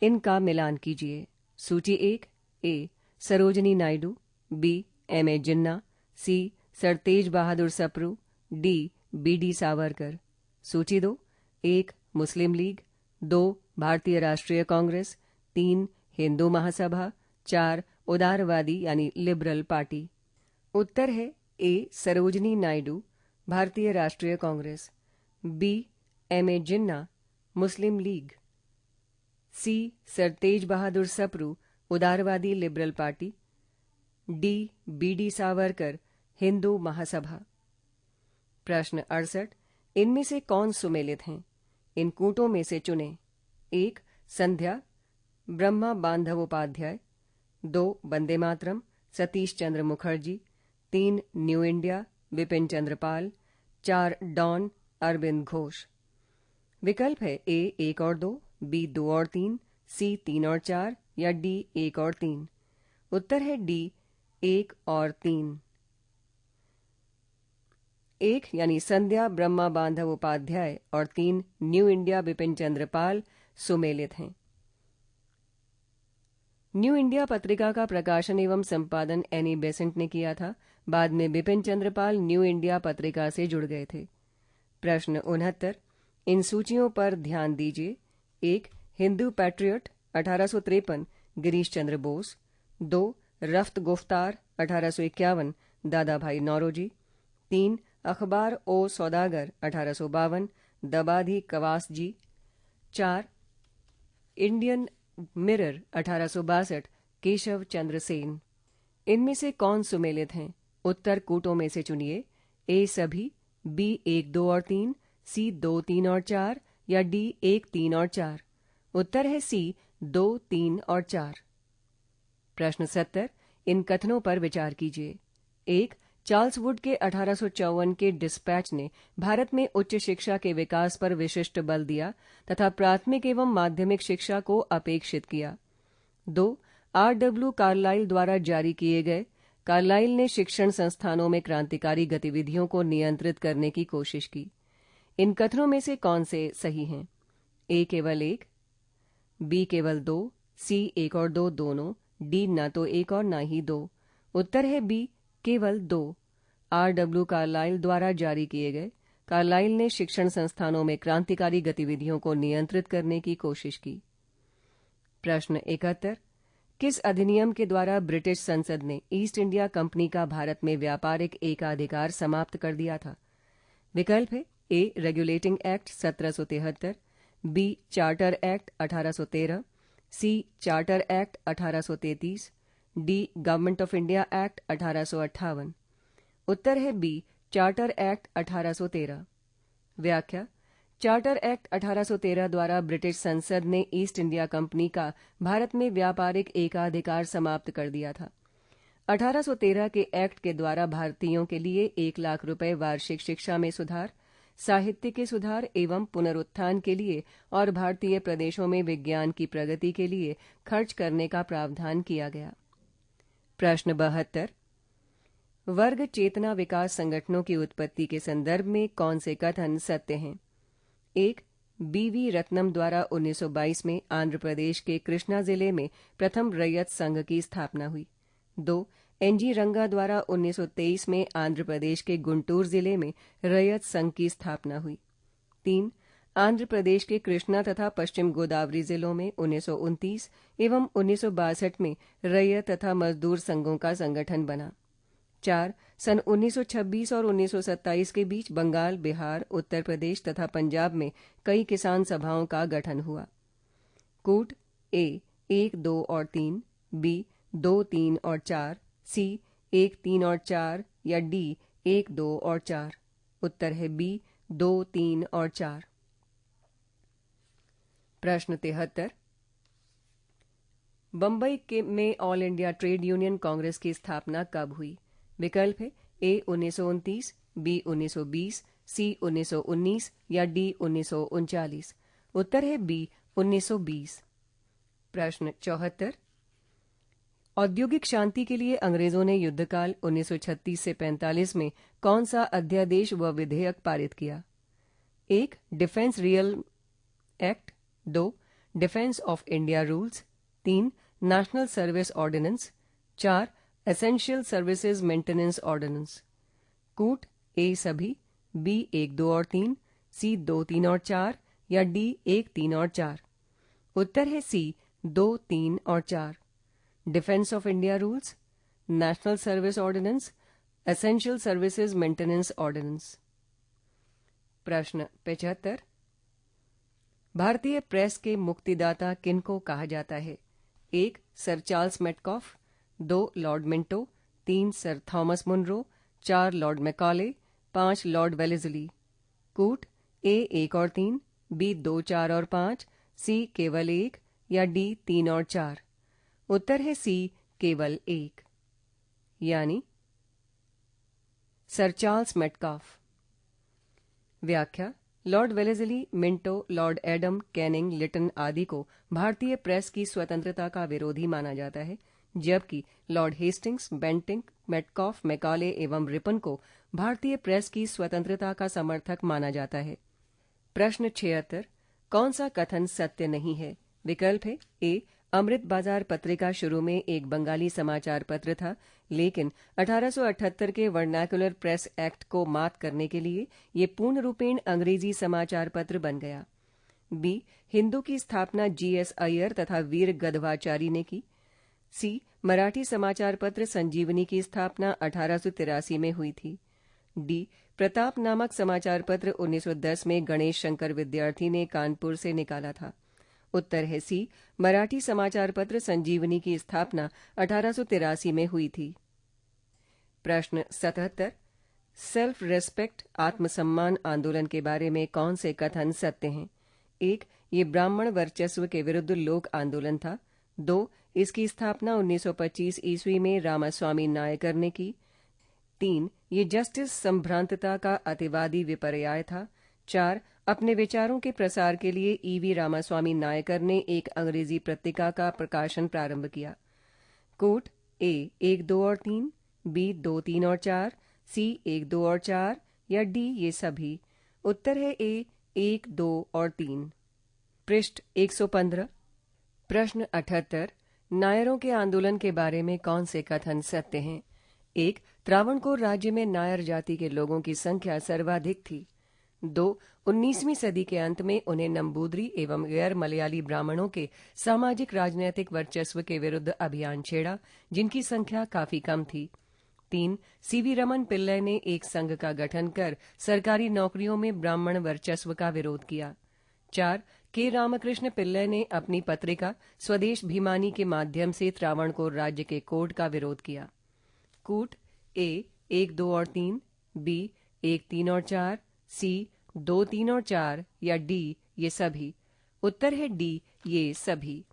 इनका मिलान कीजिए। सूची 1। ए सरोजनी नायडू, बी एम.ए. जिन्ना, सी Sir Tej Bahadur Sapru, D B D. Savarkar. सूची 2। 1 मुस्लिम लीग, 2 भारतीय राष्ट्रीय कांग्रेस, 3 हिंदू महासभा, 4 उदारवादी यानी लिबरल पार्टी। उत्तर है ए सरोजनी नायडू, भारतीय राष्ट्रीय Congress, B M A. Jinnah, Muslim League, C Sir Tej Bahadur Sapru, उदारवादी Liberal Party, D B D. Savarkar, Hindu Mahasabha. प्रश्न 68। इनमें से कौन सुमेलित हैं? इन कूटों में से चुने। 1 संध्या Brahma बांधवोपाध्याय, 2 Vande Mataram Satish Chandra Mukherjee, 3 new India Vipin Chandra Pal, 4 don Arvind Ghosh. विकल्प है ए 1 और 2, बी 2 और 3, सी 3 और 4 या डी 1 और 3। उत्तर है डी 1 और 3। 1 यानी संध्या ब्रह्मा बांधव उपाध्याय और 3 न्यू इंडिया विपिन चंद्र पाल सुमेलित हैं। न्यू इंडिया पत्रिका का प्रकाशन एवं संपादन एनी बेसेंट ने किया था। बाद में बिपिन चंद्र पाल न्यू इंडिया पत्रिका से जुड़ गए थे। प्रश्न 69। इन सूचियों पर ध्यान दीजिए। 1 हिंदू पैट्रियट 1853 गिरीश चंद्र बोस, 2 रफ्त गुफ्तार 1851 दादा भाई नौरोजी, 3 अखबार ओ सौदागर 1852 दबाधी कवास जी, 4 इंडियन मिरर 1862 केशव चंद्र सेन। इनमें से कौन सुमेलित हैं? उत्तर कूटों में से चुनिए। ए सभी, बी 1, 2 और 3, सी 2, 3 और 4 या डी 1, 3 और 4। उत्तर है सी 2, 3 और 4। प्रश्न 70। इन कथनों पर विचार कीजिए। 1 चार्ल्स वुड के 1854 के डिस्पैच ने भारत में उच्च शिक्षा के विकास पर विशिष्ट बल दिया तथा प्राथमिक एवं माध्यमिक शिक्षा को अपेक्षित किया। 2 R.W. कार्लाइल द्वारा जारी किए गए कार्लाइल ने शिक्षण संस्थानों में क्रांतिकारी गतिविधियों को नियंत्रित करने की कोशिश की। इन कथनों में से कौन से सही हैं? ए केवल 1, बी केवल 2, सी 1 और 2 दोनों, डी न तो 1 और न ही 2। उत्तर है बी केवल 2। R.W. कार्लाइल द्वारा जारी किए गए कार्लाइल ने शिक्षण संस्थानों में क्रांतिकारी गतिविधियों को नियंत्रित करने की कोशिश की। प्रश्न 71। किस अधिनियम के द्वारा ब्रिटिश संसद ने ईस्ट इंडिया कंपनी का भारत में व्यापारिक एकाधिकार समाप्त कर दिया था? विकल्प है A Regulating Act 1773, B Charter Act 1813, C Charter Act 1833, D Government of India Act 1858। उत्तर है बी चार्टर एक्ट 1813। व्याख्या। चार्टर एक्ट 1813 द्वारा ब्रिटिश संसद ने ईस्ट इंडिया कंपनी का भारत में व्यापारिक एकाधिकार समाप्त कर दिया था। 1813 के एक्ट के द्वारा भारतीयों के लिए 1 लाख रुपए वार्षिक शिक्षा में सुधार, साहित्य के सुधार एवं पुनरुत्थान के लिए और भारतीय प्रदेशों में विज्ञान की प्रगति के लिए खर्च करने का प्रावधान किया गया। प्रश्न 72। वर्ग चेतना विकास संगठनों की उत्पत्ति के संदर्भ में कौन से कथन सत्य हैं? 1 बी.वी. रत्नम द्वारा 1922 में आंध्र प्रदेश के कृष्णा जिले में प्रथम रैयत संघ की स्थापना हुई। 2 एन.जी. रंगा द्वारा 1923 में आंध्र प्रदेश के गुंटूर जिले में रैयत संघ की स्थापना हुई। 3 आंध्र प्रदेश के कृष्णा तथा पश्चिम गोदावरी जिलों में 1929 एवं 1962 में रैयत तथा मजदूर संघों का संगठन बना। 4. सन 1926 और 1927 के बीच बंगाल, बिहार, उत्तर प्रदेश तथा पंजाब में कई किसान सभाओं का गठन हुआ। कूट ए 1, 2 और 3, बी 2, 3 और 4, सी 1, 3 और 4 या डी 1, 2 और 4। उत्तर है बी 2, 3 और 4। प्रश्न 73। बम्बई में all India trade union Congress की स्थापना कब हुई? विकल्प है ए 1929, बी 1920, सी 1919 या डी 1939। उत्तर है बी 1920। प्रश्न 74। औद्योगिक शांति के लिए अंग्रेजों ने युद्धकाल 1936 से 45 में कौन सा अध्यादेश व विधेयक पारित किया? 1. Defence real act, 2. Defence of India rules, 3. National service ordinance, 4. Essential services maintenance ordinance. कूट ए सभी, बी 1, 2 और 3, सी 2, 3 और 4 या डी 1, 3 और 4। उत्तर है सी 2, 3 और 4। Defence of India rules, national service ordinance, essential services maintenance ordinance. प्रश्न 75। भारतीय प्रेस के मुक्तिदाता किनको कहा जाता है? 1. Sir Charles Metcalfe, 2. Lord Minto, 3. Sir Thomas Munro, 4. Lord Macaulay, 5. Lord Wellesley. कूट ए 1 और 3, बी 2, 4 और 5, सी केवल 1 या डी 3 और 4। उत्तर है सी केवल 1 यानी सर चार्ल्स मेटकॉफ। व्याख्या। Lord Wellesley, Minto, lord Adam, Canning, Lytton आदि को भारतीय प्रेस की स्वतंत्रता का विरोधी माना जाता है, जबकि Lord Hastings, Bentinck, Metcalfe, Macaulay एवं रिपन को भारतीय प्रेस की स्वतंत्रता का समर्थक माना जाता है। प्रश्न 76। कौन सा कथन सत्य नहीं है? विकल्प है ए अमृत बाजार पत्रिका शुरू में एक बंगाली समाचार पत्र था, लेकिन 1878 के वर्नाकुलर प्रेस एक्ट को मात करने के लिए ये पूर्ण रूपेण अंग्रेजी समाचार पत्र बन गया। बी हिंदू की स्थापना G.S. अय्यर तथा वीर गधवाचारी ने की। सी मराठी समाचार पत्र संजीवनी की स्थापना 1883 में हुई थी। डी प्रताप नामक समाचार पत्र 1910 में गणेश शंकर विद्यार्थी ने कानपुर से निकाला था। उत्तर है सी मराठी समाचार पत्र संजीवनी की स्थापना 1883 में हुई थी। प्रश्न 77। सेल्फ रेस्पेक्ट आत्मसम्मान आंदोलन के बारे में कौन से कथन सत्य हैं? 1. ये ब्राह्मण वर्चस्व के विरुद्ध लोक आंदोलन था। 2. इसकी स्थापना 1925 ईस्वी में रामास्वामी नायकर ने की। 3. ये जस्टिस संभ्रांतता का अतिवादी विपर्याय था। 4. अपने विचारों के प्रसार के लिए E.V. रामास्वामी नायकर ने एक अंग्रेजी पत्रिका का प्रकाशन प्रारंभ किया। कोट ए 1, 2 और 3, बी 2, 3 और 4, सी 1, 2 और 4 या डी ये सभी। उत्तर है ए 1, 2 और 3। पृष्ठ 115। प्रश्न 78। नायरों के आंदोलन के बारे में कौन से कथन सत्य हैं? 1. त्रावणकोर राज्य में नायर जाति के लोगों की संख्या सर्वाधिक थी। 2. 19वीं सदी के अंत में उन्हें नंबूदरी एवं गैर मलयाली ब्राह्मणों के सामाजिक राजनीतिक वर्चस्व के विरुद्ध अभियान छेड़ा, जिनकी संख्या काफी कम थी। 3. सीवी रमन पिल्लई ने एक संघ का गठन कर सरकारी नौकरियों में ब्राह्मण वर्चस्व का विरोध किया। 4. के रामकृष्ण पिल्लई ने अपनी पत्रिका स्वदेश भीमानी के माध्यम से त्रावणकोर राज्य के कोड का विरोध किया। कूट ए 1, 2 और 3, बी 1, 3 और 4, सी 2, 3 और 4 या डी ये सभी। उत्तर है डी ये सभी।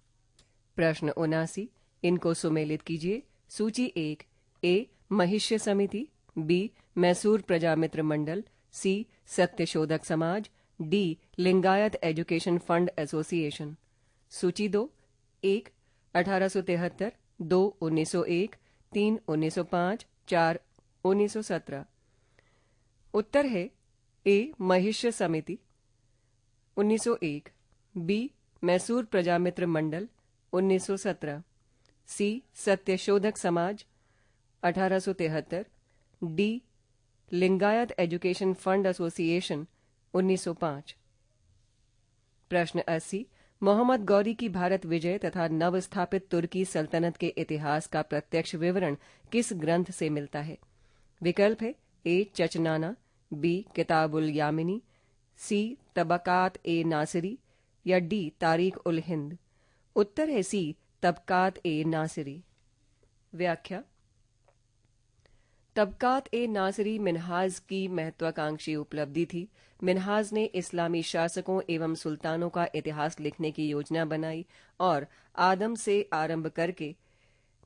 प्रश्न 79। इनको सुमेलित कीजिए। सूची 1 ए महिष्य समिति, बी मैसूर प्रजामित्र मंडल, सी Satyashodhak Samaj, D Lingayat education fund association. सूची 2 1 1873, 2 1901, 3 1905, 4 1917। उत्तर है ए महिष्य समिति 1901, बी मैसूर प्रजामित्र मंडल 1917, सी Satyashodhak Samaj 1873, D Lingayat education fund association 1905। प्रश्न 80 मोहम्मद गौरी की भारत विजय तथा नवस्थापित तुर्की सल्तनत के इतिहास का प्रत्यक्ष विवरण किस ग्रंथ से मिलता है? विकल्प है ए चचनाना, बी किताबुल यामिनी, सी तबकात ए नासिरी या डी तारीख उल हिंद। उत्तर है सी तबकात ए नासिरी। व्याख्या तबकात ए नासिरी मिन्हाज की महत्वाकांक्षी उपलब्धि थी। मिन्हाज ने इस्लामी शासकों एवं सुल्तानों का इतिहास लिखने की योजना बनाई और आदम से आरंभ करके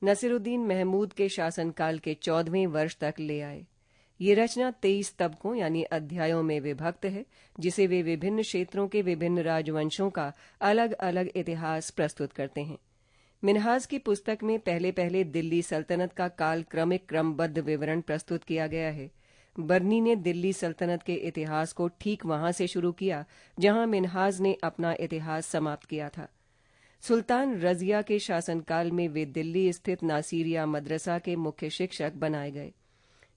नसीरुद्दीन महमूद के शासनकाल के 14वें वर्ष तक ले आए। ये रचना 23 तबकों यानी अध्यायों में विभक्त है, जिसे वे विभिन्न क्षेत्रों के विभिन्न राजवंशों का अलग अलग इतिहास प्रस्तुत करते हैं। मिन्हाज की पुस्तक में पहले पहले दिल्ली सल्तनत का काल क्रमिक क्रमबद्ध विवरण प्रस्तुत किया गया है। बर्नी ने दिल्ली सल्तनत के इतिहास को ठीक वहां से शुरू किया जहां मिन्हाज ने अपना इतिहास समाप्त किया था। सुल्तान रजिया के शासनकाल में वे दिल्ली स्थित नासिरिया मदरसा के मुख्य शिक्षक बनाए गए।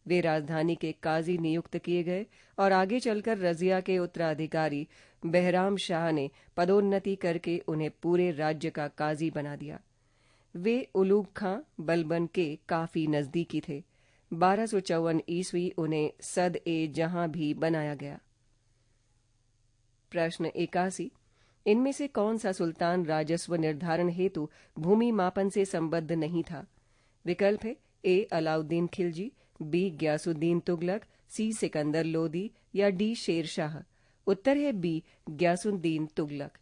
वे राजधानी के काजी नियुक्त किए गए और आगे चलकर रजिया के उत्तराधिकारी बहराम शाह ने पदोन्नति करके उन्हें पूरे राज्य का काजी बना दिया। वे उलूग खां बलबन के काफी नजदीकी थे। 1254 ईस्वी उन्हें सद ए जहां भी बनाया गया। प्रश्न 81 इनमें से कौन सा सुल्तान राजस्व निर्धारण हेतु भूमि मापन से संबद्ध नहीं था? विकल्प है ए अलाउद्दीन खिलजी, बी ग्यासुद्दीन तुगलक, सी सिकंदर लोदी या डी शेर शाह। उत्तर है बी ग्यासुद्दीन तुगलक।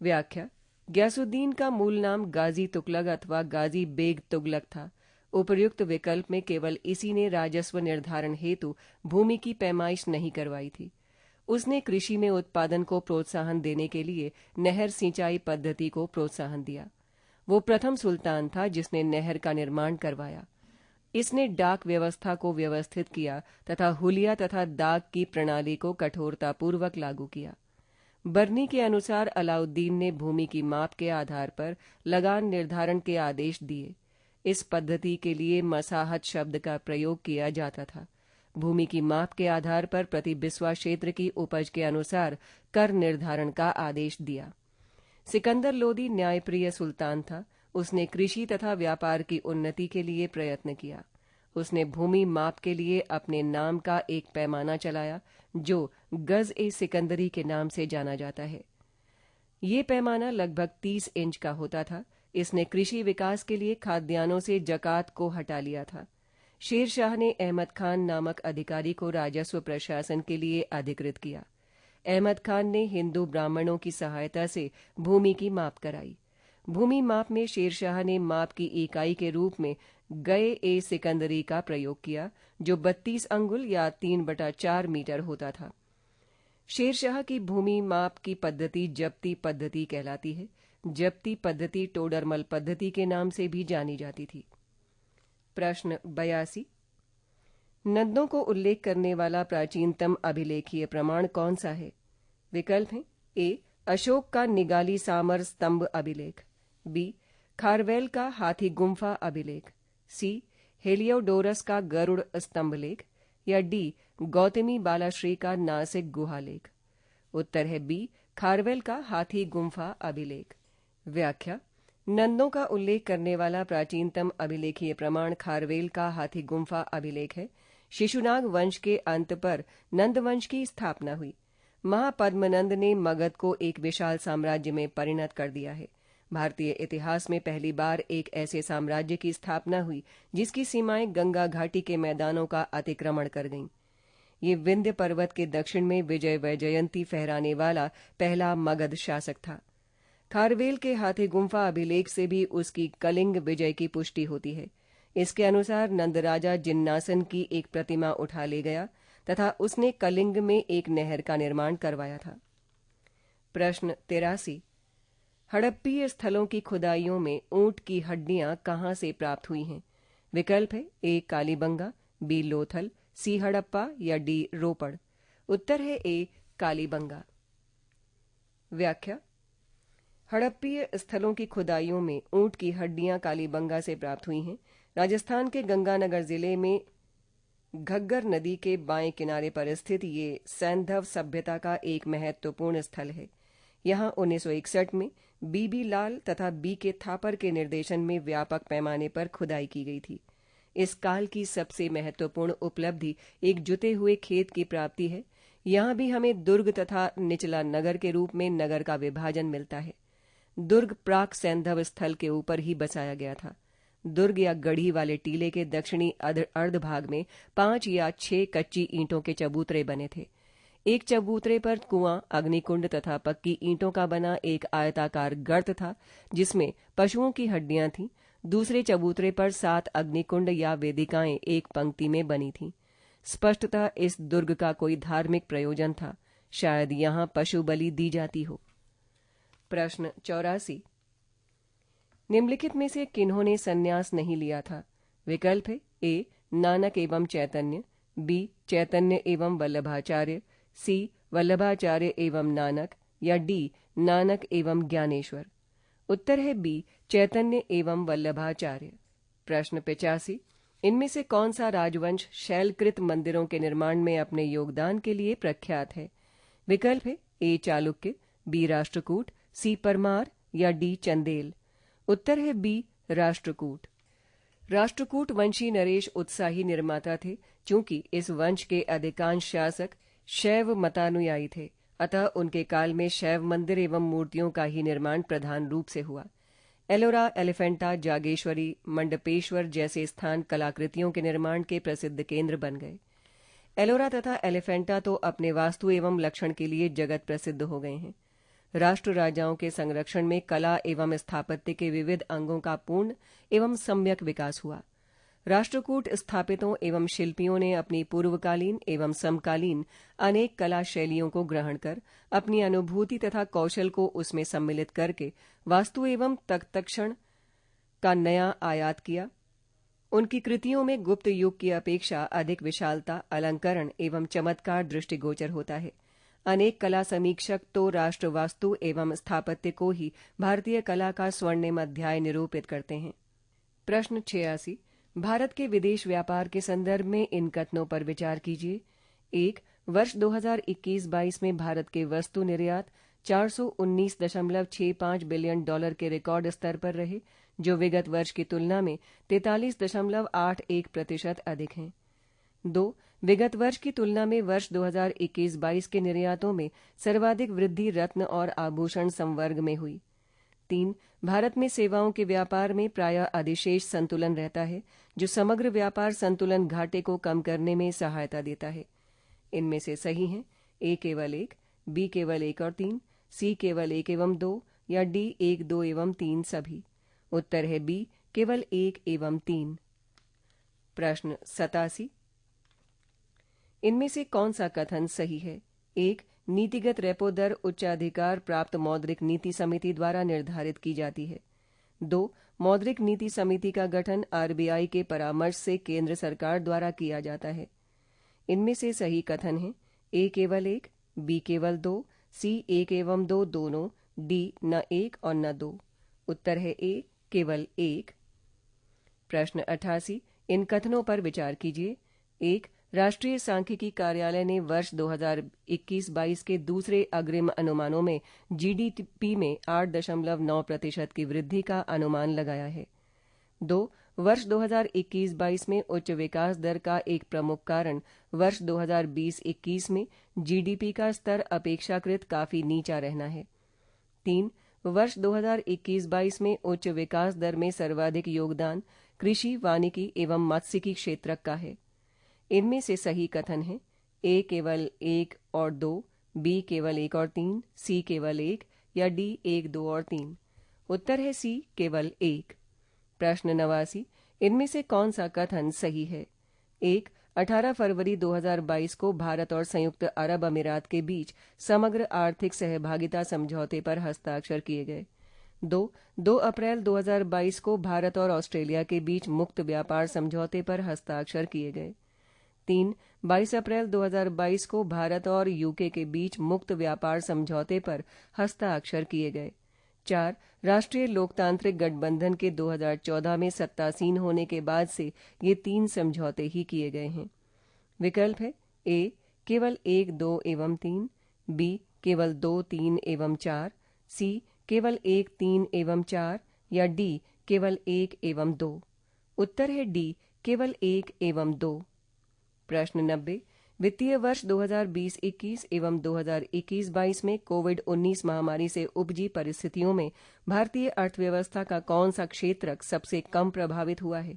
व्याख्या ग्यासुद्दीन का मूल नाम गाजी तुगलक अथवा गाजी बेग तुगलक था। उपर्युक्त विकल्प में केवल इसी ने राजस्व निर्धारण हेतु भूमि की पैमाइश नहीं करवाई थी। उसने कृषि में उत्पादन को प्रोत्साहन देने के लिए नहर सिंचाई पद्धति को प्रोत्साहन दिया। वो प्रथम सुल्तान था जिसने नहर का निर्माण करवाया। इसने डाक व्यवस्था को व्यवस्थित किया तथा हुलिया तथा डाक की प्रणाली को कठोरतापूर्वक लागू किया। बर्नी के अनुसार अलाउद्दीन ने भूमि की माप के आधार पर लगान निर्धारण के आदेश दिए। इस पद्धति के लिए मसाहत शब्द का प्रयोग किया जाता था। भूमि की माप के आधार पर प्रति बिस्वा क्षेत्र की उपज के अनुसार कर निर्धारण का आदेश दिया। सिकंदर लोदी न्यायप्रिय सुल्तान था। उसने कृषि तथा व्यापार की उन्नति के लिए प्रयत्न किया। उसने भूमि माप के लिए अपने नाम का एक पैमाना चलाया जो गज ए सिकंदरी के नाम से जाना जाता है। ये पैमाना लगभग 30 इंच का होता था। इसने कृषि विकास के लिए खाद्यान्नों से जकात को हटा लिया था। शेर शाह ने अहमद खान नामक अधिकारी को राजस्व प्रशासन के लिए अधिकृत किया। अहमद खान ने हिंदू ब्राह्मणों की सहायता से भूमि की माप कराई। भूमि माप में शेर शाह ने माप की इकाई के रूप में गए ए सिकंदरी का प्रयोग किया जो 32 अंगुल या 3/4 मीटर होता था। शेर शाह की भूमि माप की पद्धति जब्ती पद्धति कहलाती है। जब्ती पद्धति टोडरमल पद्धति के नाम से भी जानी जाती थी। प्रश्न 82 नदों को उल्लेख करने वाला प्राचीनतम अभिलेखीय प्रमाण कौन सा है? विकल्प हैं ए अशोक का निगाली सामर स्तंभ अभिलेख, बी खारवेल का हाथी गुम्फा अभिलेख, सी हेलियोडोरस का गरुड़ स्तंभ लेख या डी गौतमी बालाश्री का नासिक गुहा लेख। उत्तर है बी खारवेल का हाथी गुम्फा अभिलेख। व्याख्या नंदों का उल्लेख करने वाला प्राचीनतम अभिलेखीय प्रमाण खारवेल का हाथी गुम्फा अभिलेख है। शिशुनाग वंश के अंत पर नंद वंश की स्थापना हुई। महापद्मनंद ने मगध को एक विशाल साम्राज्य में परिणत कर दिया है। भारतीय इतिहास में पहली बार एक ऐसे साम्राज्य की स्थापना हुई जिसकी सीमाएं गंगा घाटी के मैदानों का अतिक्रमण कर गईं। ये विंध्य पर्वत के दक्षिण में विजय वैजयंती फहराने वाला पहला मगध शासक था। खारवेल के हाथी गुम्फा अभिलेख से भी उसकी कलिंग विजय की पुष्टि होती है। इसके अनुसार नंदराजा जिन्नासन की एक प्रतिमा उठा ले गया तथा उसने कलिंग में एक नहर का निर्माण करवाया था। प्रश्न 83 हड़प्पीय स्थलों की खुदाइयों में ऊंट की हड्डियां कहां से प्राप्त हुई हैं? विकल्प है ए कालीबंगा, बी लोथल, सी हड़प्पा या डी रोपड़। उत्तर है ए कालीबंगा। व्याख्या हड़प्पीय स्थलों की खुदाइयों में ऊंट की हड्डियां कालीबंगा से प्राप्त हुई हैं। राजस्थान के गंगानगर जिले में घग्गर नदी के बाएं किनारे पर स्थित ये सैंधव सभ्यता का एक महत्वपूर्ण स्थल है। यहाँ 1961 में बीबी लाल तथा बी के थापर के निर्देशन में व्यापक पैमाने पर खुदाई की गई थी। इस काल की सबसे महत्वपूर्ण उपलब्धि एक जुते हुए खेत की प्राप्ति है। यहाँ भी हमें दुर्ग तथा निचला नगर के रूप में नगर का विभाजन मिलता है। दुर्ग प्राक सैंधव स्थल के ऊपर ही बसाया गया था। दुर्ग या गढ़ी वाले टीले के दक्षिणी अर्ध भाग में 5 या 6 कच्ची ईंटों के चबूतरे बने थे। एक चबूतरे पर कुआं, अग्निकुंड तथा पक्की ईंटों का बना एक आयताकार गर्त था जिसमें पशुओं की हड्डियां थीं। दूसरे चबूतरे पर 7 अग्निकुंड या वेदिकाएं एक पंक्ति में बनी थीं। स्पष्टतः इस दुर्ग का कोई धार्मिक प्रयोजन था। शायद यहाँ पशु बलि दी जाती हो। प्रश्न 84। निम्नलिखित में से किन्होंने संन्यास नहीं लिया था? विकल्प है ए नानक एवं चैतन्य, बी चैतन्य एवं वल्लभाचार्य, सी वल्लभाचार्य एवं नानक, या डी नानक एवं ज्ञानेश्वर। उत्तर है बी चैतन्य एवं वल्लभाचार्य। प्रश्न 85। इनमें से कौन सा राजवंश शैलकृत मंदिरों के निर्माण में अपने योगदान के लिए प्रख्यात है? विकल्प है ए चालुक्य, बी राष्ट्रकूट, सी परमार, या डी चंदेल। उत्तर है बी राष्ट्रकूट। राष्ट्रकूट वंशी नरेश उत्साही निर्माता थे। चूंकि इस वंश के अधिकांश शासक शैव मतानुयायी थे, अतः उनके काल में शैव मंदिर एवं मूर्तियों का ही निर्माण प्रधान रूप से हुआ। एलोरा, एलिफेंटा, जागेश्वरी, मंडपेश्वर जैसे स्थान कलाकृतियों के निर्माण के प्रसिद्ध केंद्र बन गए। एलोरा तथा एलिफेंटा तो अपने वास्तु एवं लक्षण के लिए जगत प्रसिद्ध हो गए हैं। राष्ट्र राजाओं के संरक्षण में कला एवं स्थापत्य के विविध अंगों का पूर्ण एवं सम्यक विकास हुआ। राष्ट्रकूट स्थापितों एवं शिल्पियों ने अपनी पूर्वकालीन एवं समकालीन अनेक कला शैलियों को ग्रहण कर अपनी अनुभूति तथा कौशल को उसमें सम्मिलित करके वास्तु एवं तत्क्षण का नया आयात किया। उनकी कृतियों में गुप्त युग की अपेक्षा अधिक विशालता, अलंकरण एवं चमत्कार दृष्टिगोचर होता है। अनेक कला समीक्षक तो राष्ट्र वास्तु एवं स्थापत्य को ही भारतीय कला का स्वर्णिम अध्याय निरूपित करते हैं। प्रश्न 86। भारत के विदेश व्यापार के संदर्भ में इन कथनों पर विचार कीजिए। 1. वर्ष 2021-22 में भारत के वस्तु निर्यात 419.65 बिलियन डॉलर के रिकॉर्ड स्तर पर रहे, जो विगत वर्ष की तुलना में 43.81% अधिक हैं। 2. विगत वर्ष की तुलना में वर्ष 2021-22 के निर्यातों में सर्वाधिक वृद्धि रत्न और आभूषण संवर्ग में हुई। 3. भारत में सेवाओं के व्यापार में प्रायः अधिशेष संतुलन रहता है, जो समग्र व्यापार संतुलन घाटे को कम करने में सहायता देता है। इनमें से सही हैं ए केवल 1, बी केवल 1 और 3, सी केवल 1 एवं 2, या डी 1, 2 एवं 3 सभी। उत्तर है बी केवल 1 एवं 3। प्रश्न 87। इनमें से कौन सा कथन सही है? 1. नीतिगत रेपो दर उच्चाधिकार प्राप्त मौद्रिक नीति समिति द्वारा निर्धारित की जाती है। 2. मौद्रिक नीति समिति का गठन आरबीआई के परामर्श से केंद्र सरकार द्वारा किया जाता है। इनमें से सही कथन है ए केवल 1, बी केवल 2, सी 1 एवं 2 दोनों, डी न 1 और न 2। उत्तर है ए केवल 1। प्रश्न 88। इन कथनों पर विचार कीजिए। 1. राष्ट्रीय सांख्यिकी कार्यालय ने वर्ष 2021-22 के दूसरे अग्रिम अनुमानों में जीडीपी में 8.9% की वृद्धि का अनुमान लगाया है। 2. वर्ष 2021-22 में उच्च विकास दर का एक प्रमुख कारण वर्ष 2020-21 में जीडीपी का स्तर अपेक्षाकृत काफी नीचा रहना है। 3. वर्ष 2021-22 में उच्च विकास दर में सर्वाधिक योगदान कृषि, वानिकी एवं मत्स्यिकी क्षेत्र का है। इनमें से सही कथन है ए केवल 1 और 2, बी केवल 1 और 3, सी केवल 1, या डी 1, 2 और 3। उत्तर है सी केवल 1। प्रश्न 89। इनमें से कौन सा कथन सही है? 1. 18 फरवरी 2022 को भारत और संयुक्त अरब अमीरात के बीच समग्र आर्थिक सहभागिता समझौते पर हस्ताक्षर किए गए। 2 अप्रैल 2022 को भारत और ऑस्ट्रेलिया के बीच मुक्त व्यापार समझौते पर हस्ताक्षर किए गए। 3. 22 अप्रैल 2022 को भारत और यूके के बीच मुक्त व्यापार समझौते पर हस्ताक्षर किए गए। 4. राष्ट्रीय लोकतांत्रिक गठबंधन के 2014 में सत्तासीन होने के बाद से ये 3 समझौते ही किए गए हैं। विकल्प है ए केवल 1, 2 एवं 3, बी केवल 2, 3 एवं 4, सी केवल 1, 3 एवं 4 या डी केवल 1 एवं 2? उत्तर है डी केवल 1 एवं 2। प्रश्न 90। वित्तीय वर्ष 2020-21 एवं 2021-22 में कोविड-19 महामारी से उपजी परिस्थितियों में भारतीय अर्थव्यवस्था का कौन सा क्षेत्र सबसे कम प्रभावित हुआ है?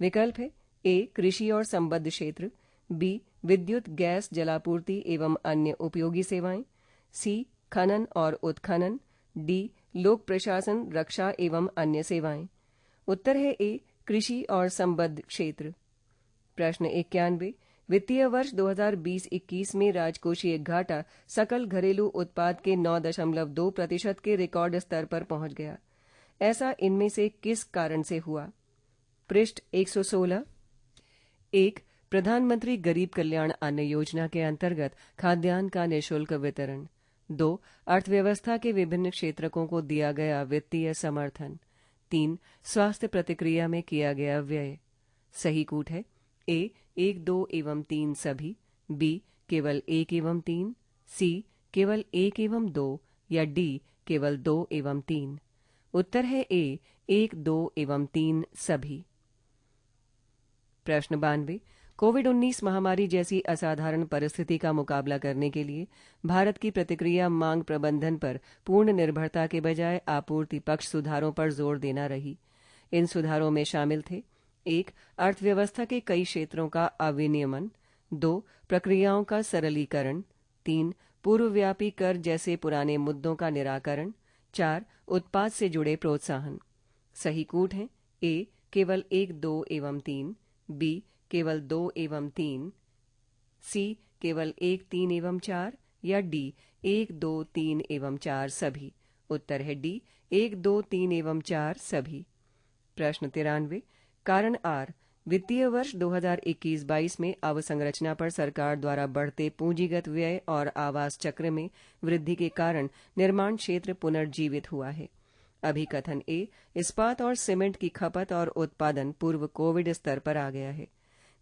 विकल्प है ए कृषि और संबद्ध क्षेत्र, बी विद्युत गैस जलापूर्ति एवं अन्य उपयोगी सेवाएं, सी खनन और उत्खनन, डी लोक प्रशासन रक्षा एवं अन्य सेवाएं। उत्तर है ए कृषि और संबद्ध क्षेत्र। प्रश्न 91। वित्तीय वर्ष 2020-21 में राजकोषीय घाटा सकल घरेलू उत्पाद के 9.2% के रिकॉर्ड स्तर पर पहुंच गया। ऐसा इनमें से किस कारण से हुआ? पृष्ठ 116। 1. प्रधानमंत्री गरीब कल्याण अन्न योजना के अंतर्गत खाद्यान्न का निःशुल्क वितरण। 2. अर्थव्यवस्था के विभिन्न क्षेत्रकों को दिया गया वित्तीय समर्थन। 3. स्वास्थ्य प्रतिक्रिया में किया गया व्यय। सही कूट है ए 1, 2 एवं 3 सभी, बी केवल 1 एवं 3, सी केवल 1 एवं 2 या डी केवल 2 एवं 3। उत्तर है ए 1, 2 एवं 3 सभी। प्रश्न 92। कोविड-19 महामारी जैसी असाधारण परिस्थिति का मुकाबला करने के लिए भारत की प्रतिक्रिया मांग प्रबंधन पर पूर्ण निर्भरता के बजाय आपूर्ति पक्ष सुधारों पर जोर देना रही। इन सुधारों में शामिल थे 1. अर्थव्यवस्था के कई क्षेत्रों का अविनियमन, 2. प्रक्रियाओं का सरलीकरण, 3. पूर्वव्यापी कर जैसे पुराने मुद्दों का निराकरण, 4. उत्पाद से जुड़े प्रोत्साहन। सही कूट है ए केवल 1, 2 एवं 3, बी केवल 2 एवं 3, सी केवल 1, 3 एवं 4 या डी 1, 2, 3 एवं 4 सभी। उत्तर है डी 1, 2, 3 एवं 4 सभी। प्रश्न 93। कारण आर वित्तीय वर्ष 2021-22 में अवसंरचना पर सरकार द्वारा बढ़ते पूंजीगत व्यय और आवास चक्र में वृद्धि के कारण निर्माण क्षेत्र पुनर्जीवित हुआ है। अभिकथन ए इस्पात और सीमेंट की खपत और उत्पादन पूर्व कोविड स्तर पर आ गया है।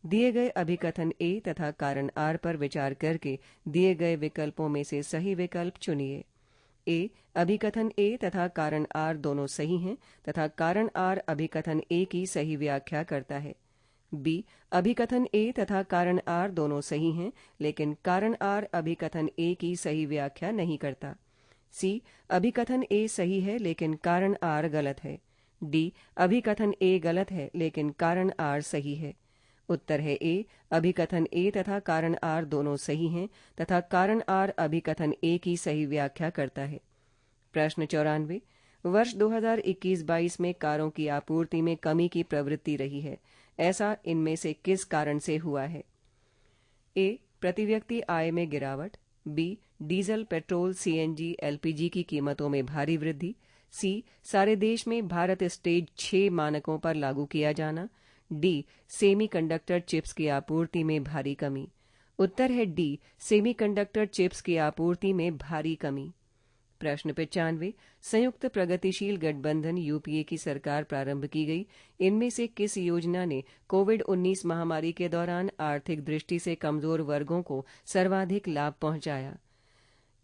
दिए गए अभिकथन ए तथा कारण आर पर विचार करके दिए गए विकल्पों में से सही विकल्प चुनिए। ए अभिकथन ए तथा कारण आर दोनों सही हैं तथा कारण आर अभिकथन ए की सही व्याख्या करता है। बी अभिकथन ए तथा कारण आर दोनों सही हैं लेकिन कारण आर अभिकथन ए की सही व्याख्या नहीं करता। सी अभिकथन ए सही है लेकिन कारण आर गलत है। डी अभिकथन ए गलत है लेकिन कारण आर सही है। उत्तर है ए अभिकथन ए तथा कारण आर दोनों सही हैं तथा कारण आर अभिकथन ए की सही व्याख्या करता है। प्रश्न 94। वर्ष 2021-22 में कारों की आपूर्ति में कमी की प्रवृत्ति रही है। ऐसा इनमें से किस कारण से हुआ है? ए प्रति व्यक्ति आय में गिरावट, B diesel petrol CNG LPG की कीमतों में भारी वृद्धि, सी सारे देश में भारत स्टेज 6 मानकों पर लागू किया जाना, डी सेमीकंडक्टर चिप्स की आपूर्ति में भारी कमी। उत्तर है डी सेमीकंडक्टर चिप्स की आपूर्ति में भारी कमी। प्रश्न 95। संयुक्त प्रगतिशील गठबंधन यूपीए की सरकार प्रारंभ की गई। इनमें से किस योजना ने कोविड-19 महामारी के दौरान आर्थिक दृष्टि से कमजोर वर्गों को सर्वाधिक लाभ पहुंचाया?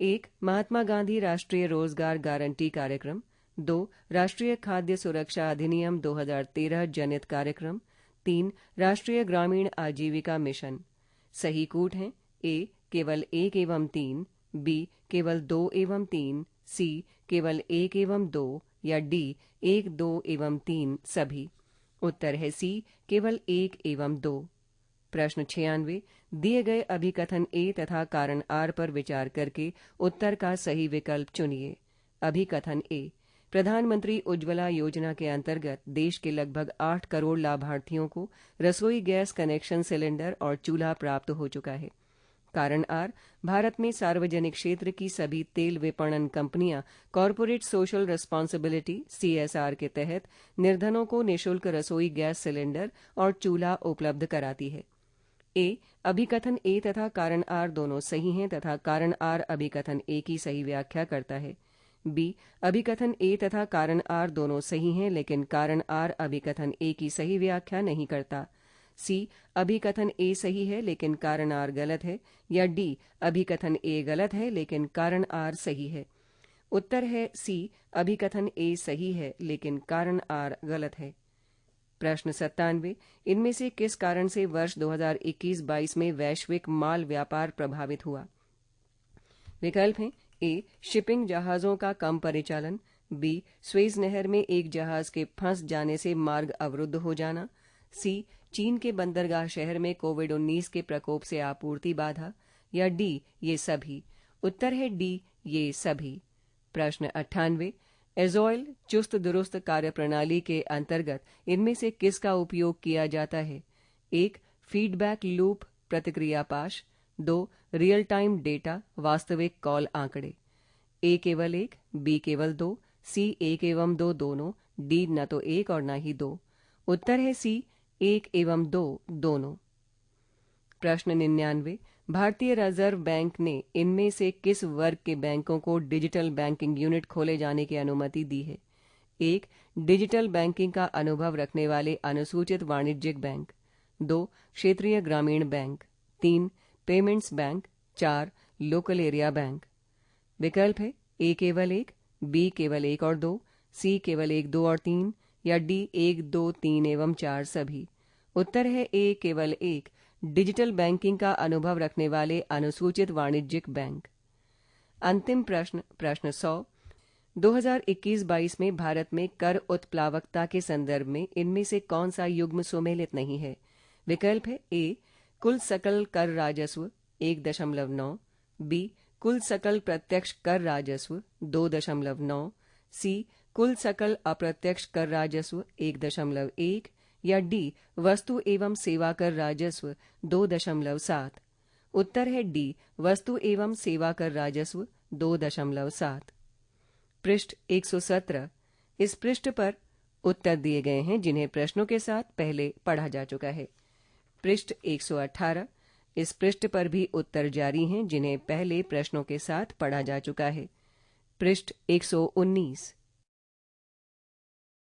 1. महात्मा गांधी राष्ट्रीय रोजगार गारंटी कार्यक्रम, 2. राष्ट्रीय खाद्य सुरक्षा अधिनियम 2013 जनित कार्यक्रम, 3. राष्ट्रीय ग्रामीण आजीविका मिशन। सही कूट हैं ए केवल 1 एवं 3, बी केवल 2 एवं 3, सी केवल 1 एवं 2 या डी 1, 2 एवं 3 सभी। उत्तर है सी केवल 1 एवं 2। प्रश्न 96। दिए गए अभिकथन ए तथा कारण आर पर विचार करके उत्तर का सही विकल्प चुनिए। अभिकथन ए प्रधानमंत्री उज्ज्वला योजना के अंतर्गत देश के लगभग 8 करोड़ लाभार्थियों को रसोई गैस कनेक्शन सिलेंडर और चूल्हा प्राप्त हो चुका है। कारण आर भारत में सार्वजनिक क्षेत्र की सभी तेल विपणन कंपनियां कॉरपोरेट सोशल रिस्पांसिबिलिटी सीएसआर के तहत निर्धनों को निःशुल्क रसोई गैस सिलेंडर और चूल्हा उपलब्ध कराती है। ए अभिकथन ए तथा कारण आर दोनों सही हैं तथा कारण आर अभिकथन ए की सही व्याख्या करता है। बी अभिकथन ए तथा कारण आर दोनों सही हैं लेकिन कारण आर अभिकथन ए की सही व्याख्या नहीं करता। सी अभिकथन ए सही है लेकिन कारण आर गलत है, या डी अभिकथन ए गलत है लेकिन कारण आर सही है। उत्तर है सी अभिकथन ए सही है लेकिन कारण आर गलत है। प्रश्न 97, इनमें से किस कारण से वर्ष 2021-22 में वैश्विक माल व्यापार प्रभावित हुआ? विकल्प हैं ए शिपिंग जहाज़ों का कम परिचालन, बी स्वेज नहर में एक जहाज के फंस जाने से मार्ग अवरुद्ध हो जाना, सी चीन के बंदरगाह शहर में कोविड-19 के प्रकोप से आपूर्ति बाधा, या डी ये सभी। उत्तर है डी ये सभी। प्रश्न 98, एजॉइल चुस्त दुरुस्त कार्यप्रणाली के अंतर्गत इनमें से किसका उपयोग किया जाता है? एक फीडबैक लूप प्रतिक्रिया पाश, दो रियल टाइम डेटा वास्तविक कॉल आंकड़े। ए केवल एक, बी केवल दो, सी एक एवं दो दोनों, डी न तो एक और न ही दो। उत्तर है सी एक एवं दो दोनों। प्रश्न 99, भारतीय रिजर्व बैंक ने इनमें से किस वर्ग के बैंकों को डिजिटल बैंकिंग यूनिट खोले जाने की अनुमति दी है? एक डिजिटल बैंकिंग का अनुभव रखने वाले अनुसूचित वाणिज्यिक बैंक, दो क्षेत्रीय ग्रामीण बैंक, तीन पेमेंट्स बैंक, चार लोकल एरिया बैंक। विकल्प है ए केवल एक, बी केवल एक और दो, सी केवल एक दो और तीन, या डी एक दो तीन एवं चार सभी। उत्तर है ए केवल एक, डिजिटल बैंकिंग का अनुभव रखने वाले अनुसूचित वाणिज्यिक बैंक। अंतिम प्रश्न 100, 2021-22 में भारत में कर उत्प्लावकता के संदर्भ में इनमें से कौन सा युग्म सुमेलित नहीं है? विकल्प है ए कुल सकल कर राजस्व 1.9, बी कुल सकल प्रत्यक्ष कर राजस्व 2.9, सी कुल सकल अप्रत्यक्ष कर राजस्व 1.1, या डी वस्तु एवं सेवा कर राजस्व 2.7। उत्तर है डी वस्तु एवं सेवा कर राजस्व 2.7। पृष्ठ 117, इस पृष्ठ पर उत्तर दिए गए हैं जिन्हें प्रश्नों के साथ पहले पढ़ा जा चुका है। पृष्ठ 118, इस पृष्ठ पर भी उत्तर जारी हैं जिन्हें पहले प्रश्नों के साथ पढ़ा जा चुका है। पृष्ठ 119,